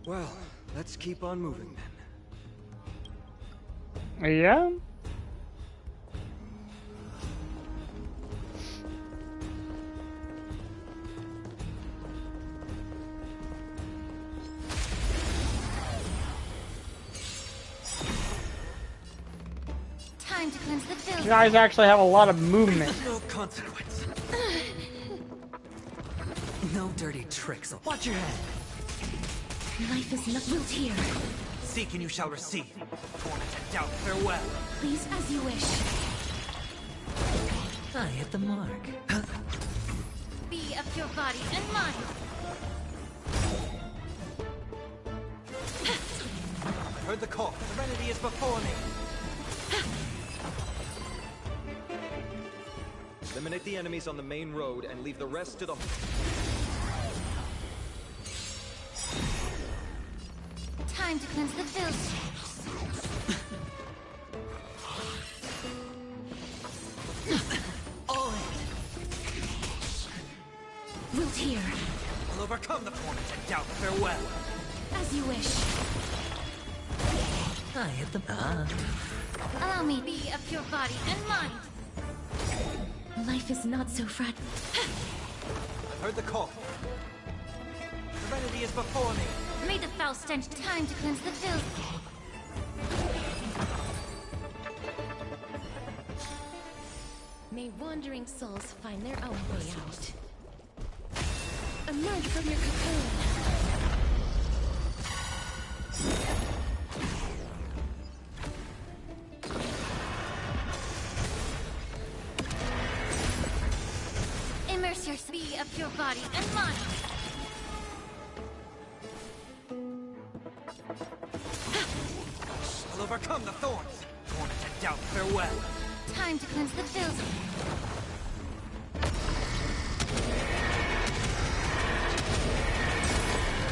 Well, let's keep on moving then. Yeah? Time to cleanse the filth. You guys actually have a lot of movement. No consequence. No dirty tricks. Watch your head. Life is not built here. Seek and you shall receive. Torment and doubt, farewell. Please, as you wish. I hit the mark. Be of your body and mind. I heard the call. The remedy is before me. Eliminate the enemies on the main road and leave the rest to the... Time to cleanse the filth. All in. Root here. I'll overcome the torment and doubt, farewell. As you wish. I hit the... Allow me be of your body and mind. Life is not so fragile. I heard the call. The remedy is before me. May the foul stench time to cleanse the filth. May wandering souls find their own way out. Emerge from your cocoon. Immerse your be of your body and mind. I'll overcome the thorns. Born to doubt farewell. Time to cleanse the filth.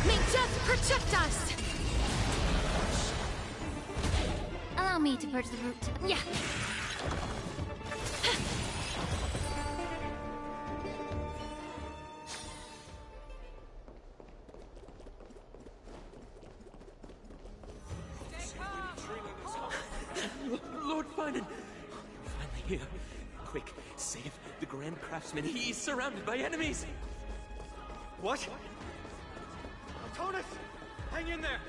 May death protect us! Allow me to purge the root. Yeah. Lord Finan! You're finally here. Quick, save the Grand Craftsman. He's surrounded by enemies! What? Castorice! Hang in there!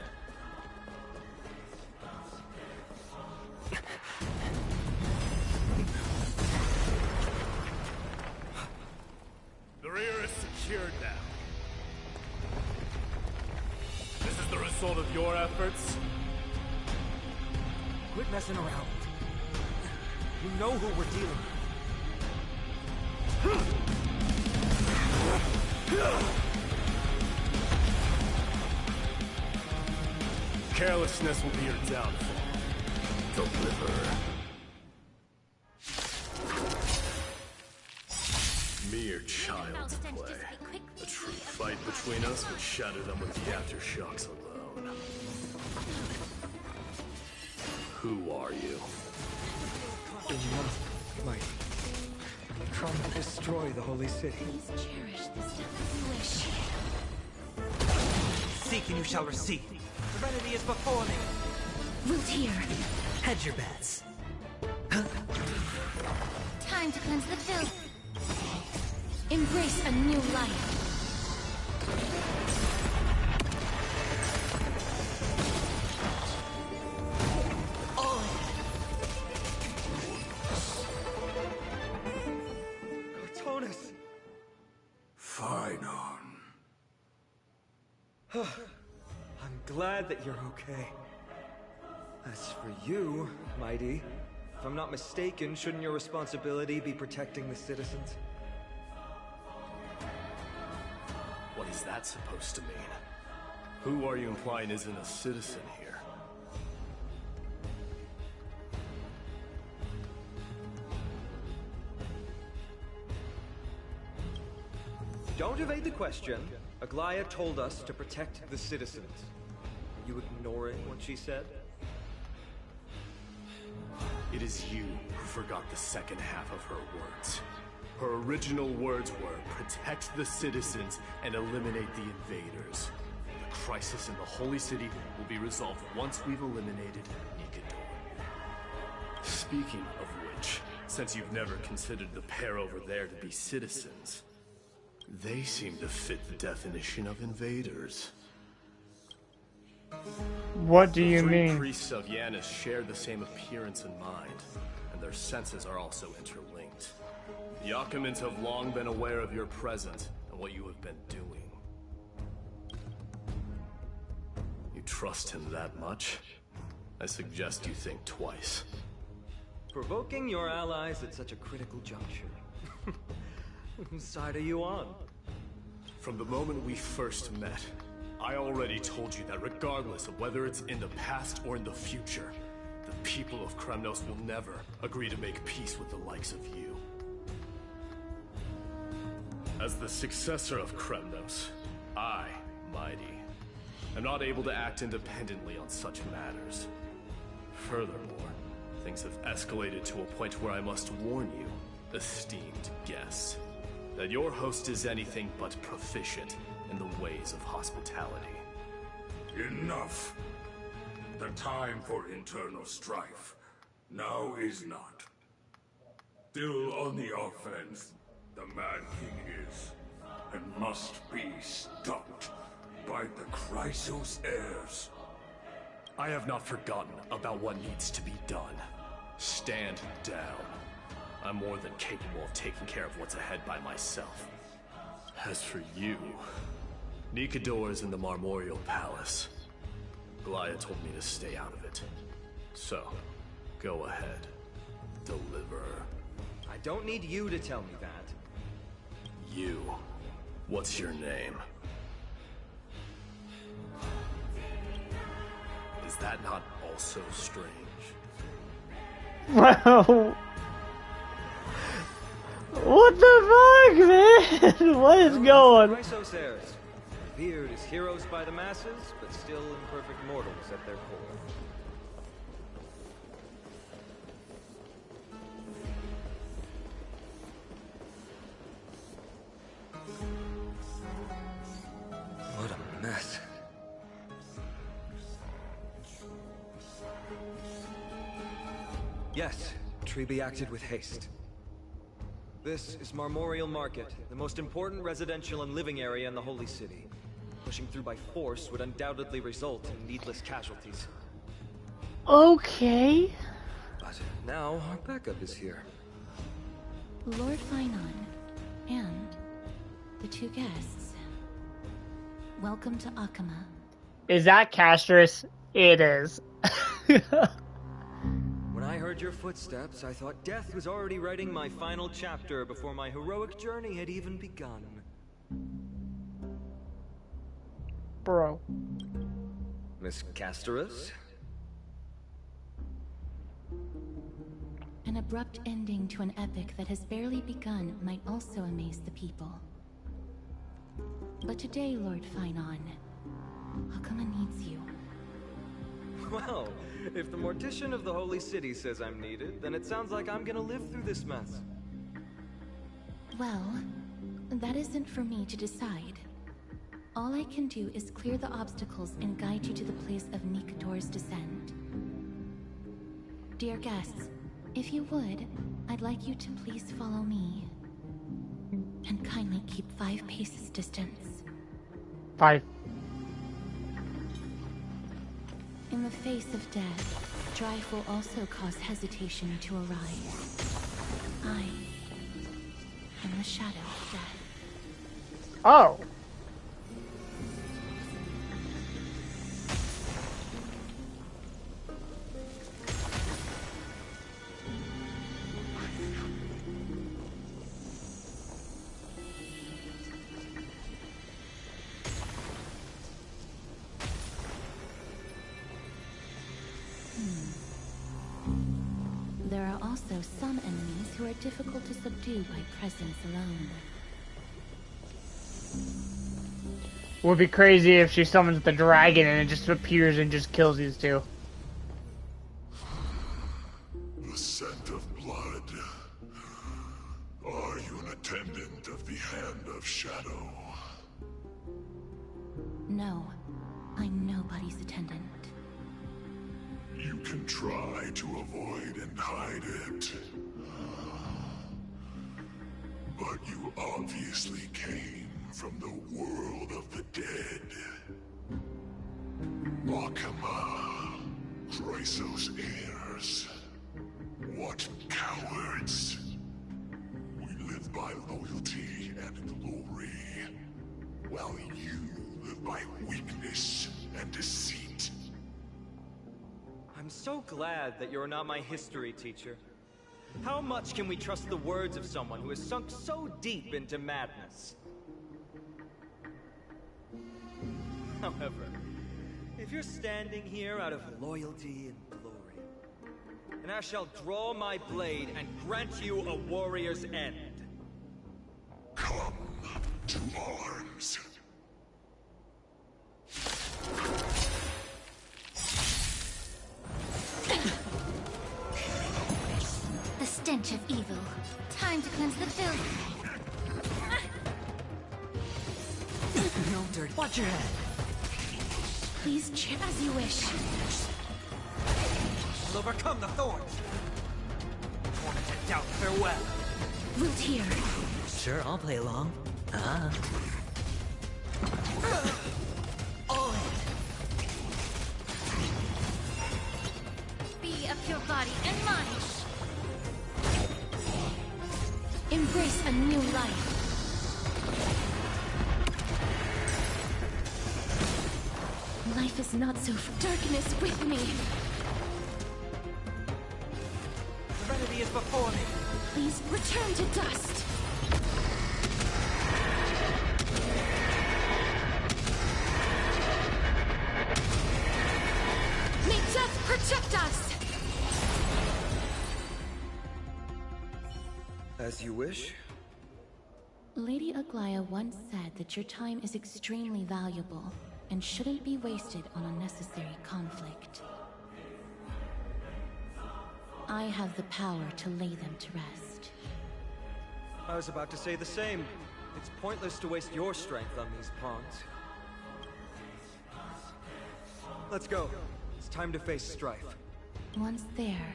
The rear is secured now. This is the result of your efforts? Quit messing around. You know who we're dealing with. Carelessness will be your downfall. Deliver. Mere child's play. A true fight between us would shatter them with the aftershocks alone. Who are you? Enough, mighty. You're trying to destroy the holy city. Please cherish this stuff if you wish. Seek and you shall receive. Serenity is before me. Root here. Hedge your bets. Time to cleanse the filth. Embrace a new life. Castorice! Finan. I'm glad that you're okay. As for you, mighty, if I'm not mistaken, shouldn't your responsibility be protecting the citizens? What is that supposed to mean? Who are you implying isn't a citizen here? Don't evade the question. Aglaya told us to protect the citizens. Are you ignoring what she said? It is you who forgot the second half of her words. Her original words were, protect the citizens and eliminate the invaders. The crisis in the Holy City will be resolved once we've eliminated Nicanor. Speaking of which, since you've never considered the pair over there to be citizens, they seem to fit the definition of invaders. What do you The mean? three priests of Yanis share the same appearance and mind, and their senses are also interlinked. The Achaemins have long been aware of your presence and what you have been doing. You trust him that much? I suggest you think twice. Provoking your allies at such a critical juncture. Whose side are you on? From the moment we first met, I already told you that regardless of whether it's in the past or in the future, the people of Kremnos will never agree to make peace with the likes of you. As the successor of Kremnos, I, Mighty, am not able to act independently on such matters. Furthermore, things have escalated to a point where I must warn you, esteemed guest, that your host is anything but proficient in the ways of hospitality. Enough. The time for internal strife now is not. Still on the offense, the Mad King is, and must be stopped. by the Chrysos heirs. I have not forgotten about what needs to be done. Stand down. I'm more than capable of taking care of what's ahead by myself. As for you, Nikador is in the Marmorial Palace. Galia told me to stay out of it. So, go ahead. Deliver. I don't need you to tell me that. You. What's your name? Is that not also strange? Wow. What the fuck, man? What is going? Chrysos heirs, revered as heroes by the masses, but still imperfect mortals at their core. What a mess. Yes, Treby acted with haste. This is Marmorial Market, the most important residential and living area in the Holy City. Pushing through by force would undoubtedly result in needless casualties. Okay. But now our backup is here. Lord Finon, and the two guests. Welcome to Akama. Is that Castorice? It is. When I heard your footsteps, I thought death was already writing my final chapter before my heroic journey had even begun. Bro. Miss Castorice? An abrupt ending to an epic that has barely begun might also amaze the people. But today, Lord Finon, Akama needs you. Well, if the Mortician of the Holy City says I'm needed, then it sounds like I'm gonna live through this mess. Well, that isn't for me to decide. All I can do is clear the obstacles and guide you to the place of Nikador's descent. Dear guests, if you would, I'd like you to please follow me. And kindly keep 5 paces distance. 5. In the face of death, strife will also cause hesitation to arise. I am the shadow of death. Oh. There are also some enemies who are difficult to subdue by presence alone. Would be crazy if she summons the dragon and it just appears and just kills these two. The scent of blood. Are you an attendant of the Hand of Shadow? No, I'm nobody's attendant. You can try to avoid and hide it. But you obviously came from the world of the dead. Akama, Chrysos heirs. What cowards. We live by loyalty and glory, while you live by weakness and deceit. I'm so glad that you're not my history teacher. How much can we trust the words of someone who has sunk so deep into madness? However, if you're standing here out of loyalty and glory, then I shall draw my blade and grant you a warrior's end. Come to arms. The stench of evil. Time to cleanse the filth. No dirt. Watch your head. Please cheer as you wish. We'll overcome the thorns. Torn to doubt, farewell. Root here. Sure, I'll play along. your body and mind. Embrace a new life. Life is not so darkness with me. Serenity is before me. Please return to dust. May death protect us. As you wish. Lady Aglaya once said that your time is extremely valuable and shouldn't be wasted on unnecessary conflict. I have the power to lay them to rest. I was about to say the same. It's pointless to waste your strength on these pawns. Let's go. It's time to face Strife. Once there,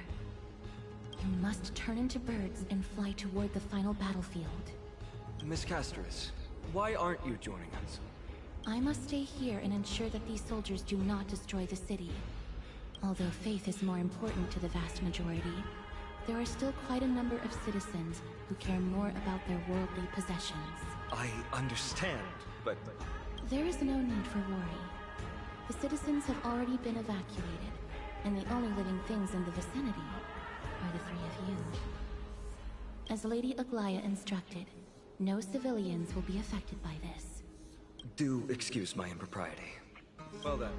you must turn into birds and fly toward the final battlefield. Miss Castorice, why aren't you joining us? I must stay here and ensure that these soldiers do not destroy the city. Although faith is more important to the vast majority, there are still quite a number of citizens who care more about their worldly possessions. I understand, but... There is no need for worry. The citizens have already been evacuated, and the only living things in the vicinity are the three of you. As Lady Aglaya instructed, no civilians will be affected by this. Do excuse my impropriety. Well then,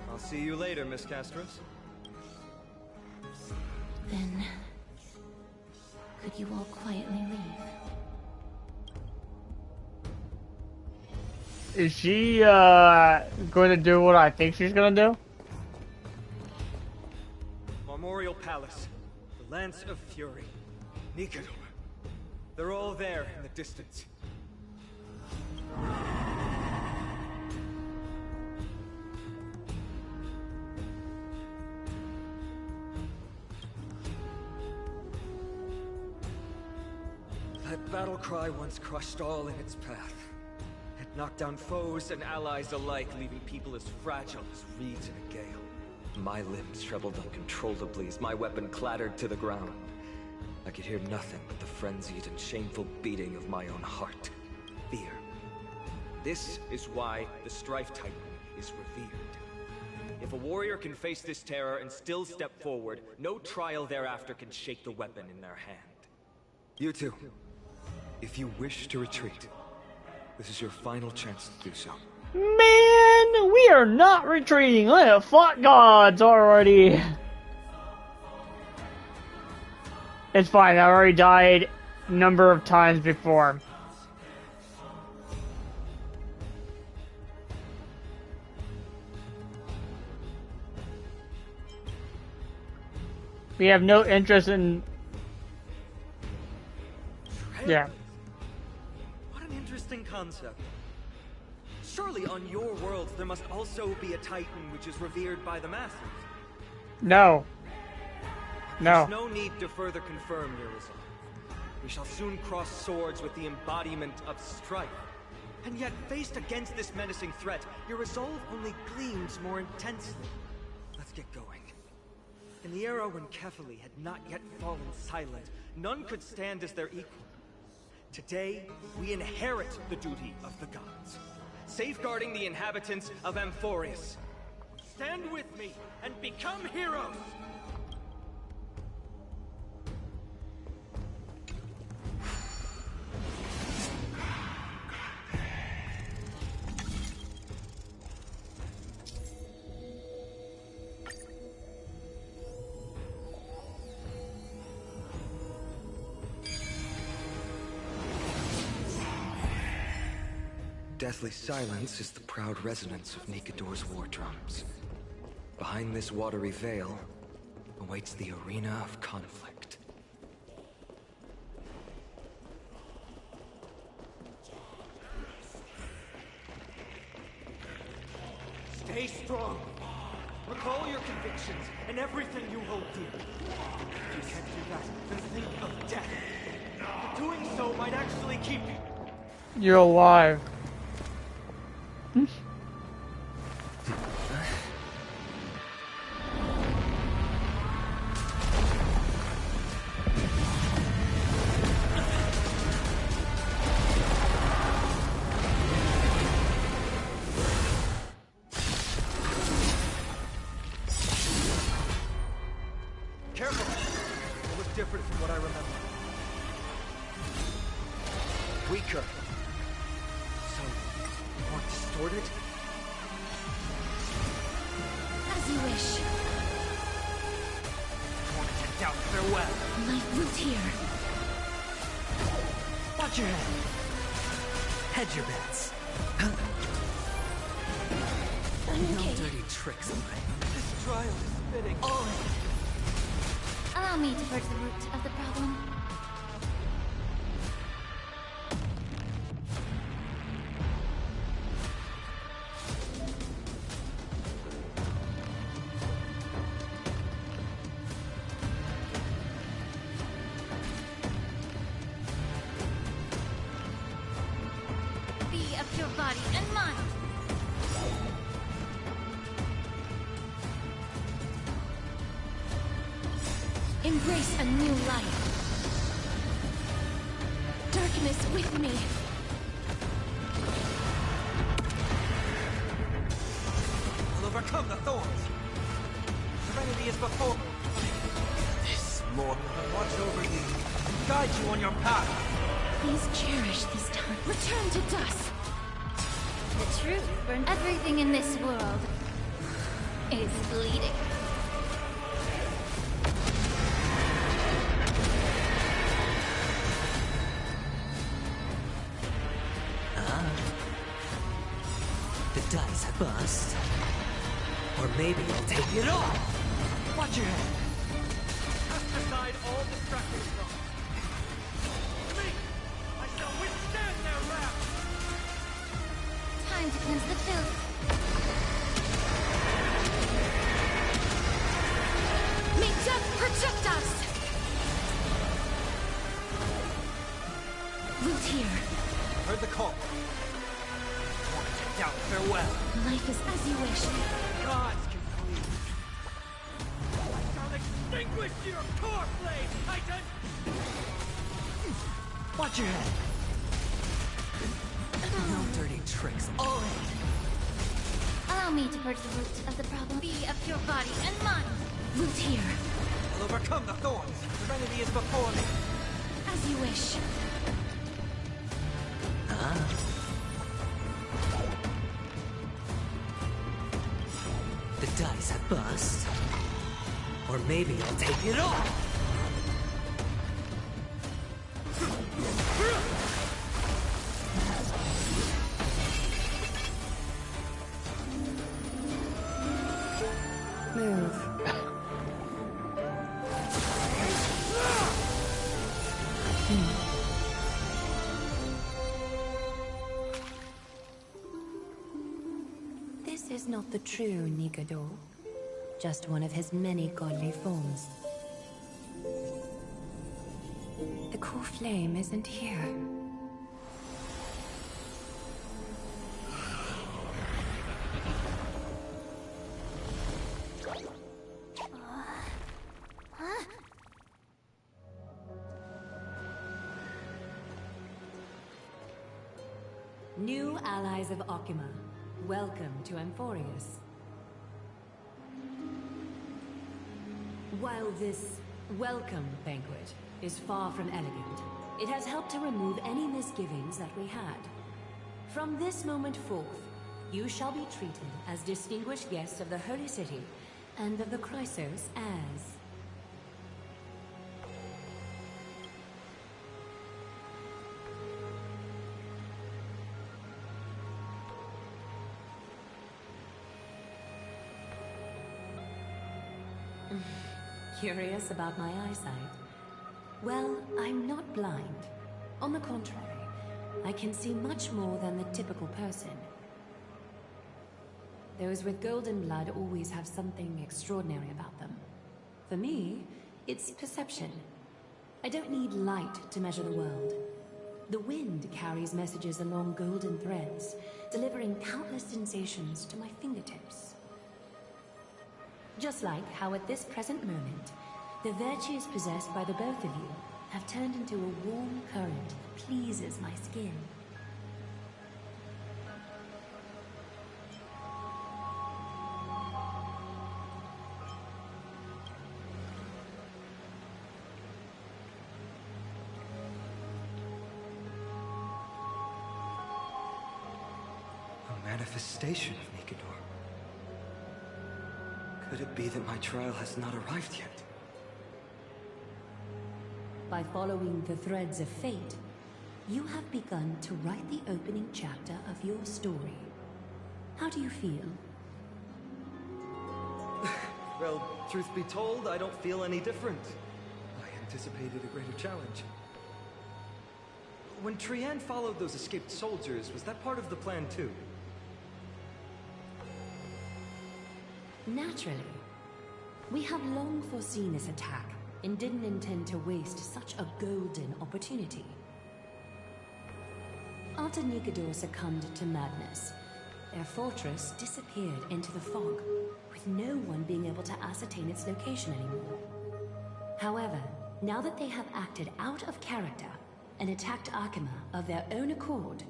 I'll see you later, Miss Castorice. Then... could you all quietly leave? Is she, going to do what I think she's gonna do? Memorial Palace, the Lance of Fury, Nikador. They're all there in the distance. That battle cry once crushed all in its path. It knocked down foes and allies alike, leaving people as fragile as reeds in a gale. My limbs trembled uncontrollably as my weapon clattered to the ground. I could hear nothing but the frenzied and shameful beating of my own heart. Fear. This is why the Strife Titan is revered. If a warrior can face this terror and still step forward, no trial thereafter can shake the weapon in their hand. You two, if you wish to retreat, this is your final chance to do so. Man, we are not retreating. I have fought gods already. It's fine, I already died a number of times before. We have no interest in... Yeah. What an interesting concept. Surely on your worlds there must also be a Titan which is revered by the masses. No. No. There's no need to further confirm your resolve. We shall soon cross swords with the embodiment of strife. And yet, faced against this menacing threat, your resolve only gleams more intensely. Let's get going. In the era when Kefali had not yet fallen silent, none could stand as their equal. Today, we inherit the duty of the gods, safeguarding the inhabitants of Amphorius. Stand with me and become heroes! Deathly silence is the proud resonance of Nikador's war drums. Behind this watery veil awaits the arena of conflict. Stay strong. Recall your convictions and everything you hold dear. If you can't do that, then think of death. But doing so might actually keep you. You're alive. Careful! They look different from what I remember. Weaker. So, more distorted? As you wish. Tormented doubt, farewell! Life root here. Watch your head! Hedge your bets. No dirty tricks, alright? This trial is spitting all in. Allow me to purge the root of the problem. Be of your body and mind. Embrace a new life. Darkness with me. We'll overcome the thorns. Serenity is before. This mortal will watch over you, guide you on your path. Please cherish this time. Return to dust. The truth burns. Everything in this world is bleeding. The dice have bust. Or maybe I'll take it all. Watch your head. Cast aside all distracting thoughts. Me! I shall withstand their wrath! Time to cleanse the filth. May death protect us! Root here. Heard the call. Tormented doubt, farewell. Life is as you wish. Gods can plead. I shall extinguish your core flame, Titan! Watch your head. No dirty tricks, all in. Allow me to purge the root of the problem. Be of your body and mind. Root here. We'll overcome the thorns. Serenity is before me. As you wish. The dice have bust. Or maybe I'll take it all. Move. This is not the true Nigador. Just one of his many godly forms. The core flame isn't here. New allies of Okima, welcome to Amphorius. While this welcome banquet is far from elegant, it has helped to remove any misgivings that we had. From this moment forth, you shall be treated as distinguished guests of the Holy City and of the Chrysos as... Curious about my eyesight? Well, I'm not blind. On the contrary, I can see much more than the typical person. Those with golden blood always have something extraordinary about them. For me, it's perception. I don't need light to measure the world. The wind carries messages along golden threads, delivering countless sensations to my fingertips. Just like how at this present moment, the virtues possessed by the both of you have turned into a warm current that pleases my skin. manifestation of Nikador. Could it be that my trial has not arrived yet? By following the threads of fate, you have begun to write the opening chapter of your story. How do you feel? Well, truth be told, I don't feel any different. I anticipated a greater challenge. When Trian followed those escaped soldiers, was that part of the plan too? Naturally. We have long foreseen this attack and didn't intend to waste such a golden opportunity. After Nikador succumbed to madness, their fortress disappeared into the fog, with no one being able to ascertain its location anymore. However, now that they have acted out of character and attacked Akima of their own accord,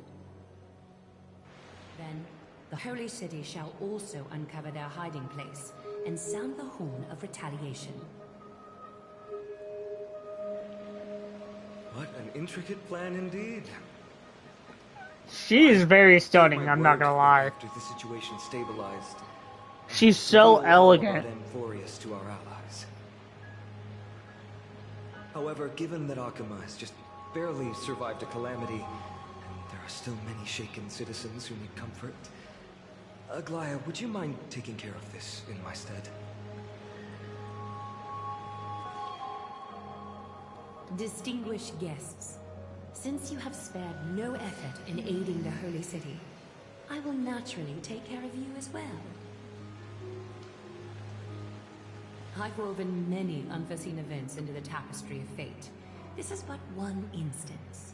then the Holy City shall also uncover their hiding place and sound the horn of retaliation. What an intricate plan indeed. She is very stunning, I'm not gonna lie. After the situation stabilized, she's so elegant. Amphorius to our allies. However, given that Akima has just barely survived a calamity, and there are still many shaken citizens who need comfort, Aglaya, would you mind taking care of this in my stead? Distinguished guests, since you have spared no effort in aiding the Holy City, I will naturally take care of you as well. I've woven many unforeseen events into the tapestry of fate. This is but one instance.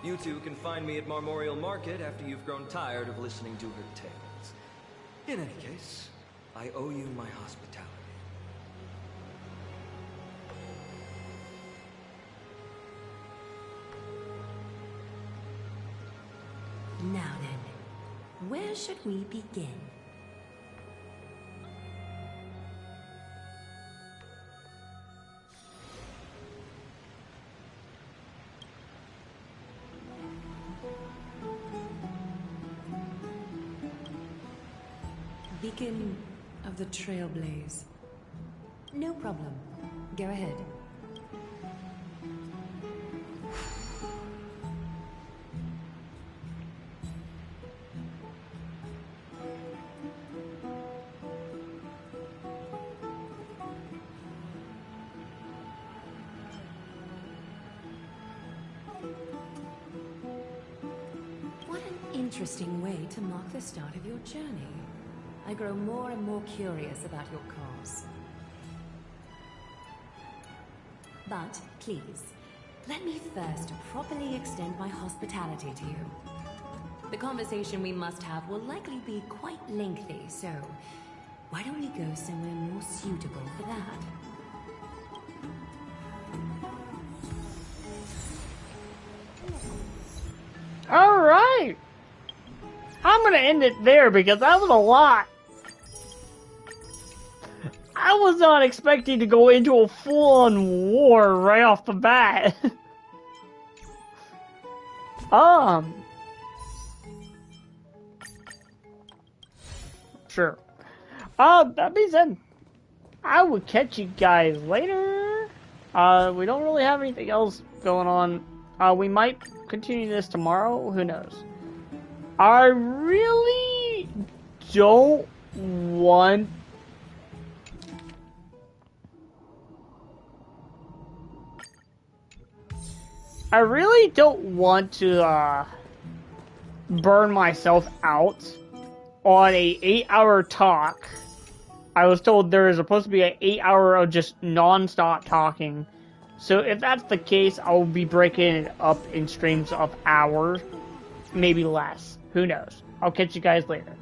You two can find me at Marmorial Market after you've grown tired of listening to her tales. In any case, I owe you my hospitality. Now then, where should we begin? Beacon of the Trailblaze. No problem. Go ahead. What an interesting way to mark the start of your journey. I grow more and more curious about your cause. But, please, let me first properly extend my hospitality to you. The conversation we must have will likely be quite lengthy, so why don't we go somewhere more suitable for that? Alright! I'm gonna end it there because that was a lot. I was not expecting to go into a full-on war right off the bat. Sure. That being said, I will catch you guys later. We don't really have anything else going on. We might continue this tomorrow, who knows. I really don't want to burn myself out on a 8-hour talk. I was told there is supposed to be an 8-hour of just non-stop talking. So if that's the case, I'll be breaking it up in streams of hours, maybe less. Who knows? I'll catch you guys later.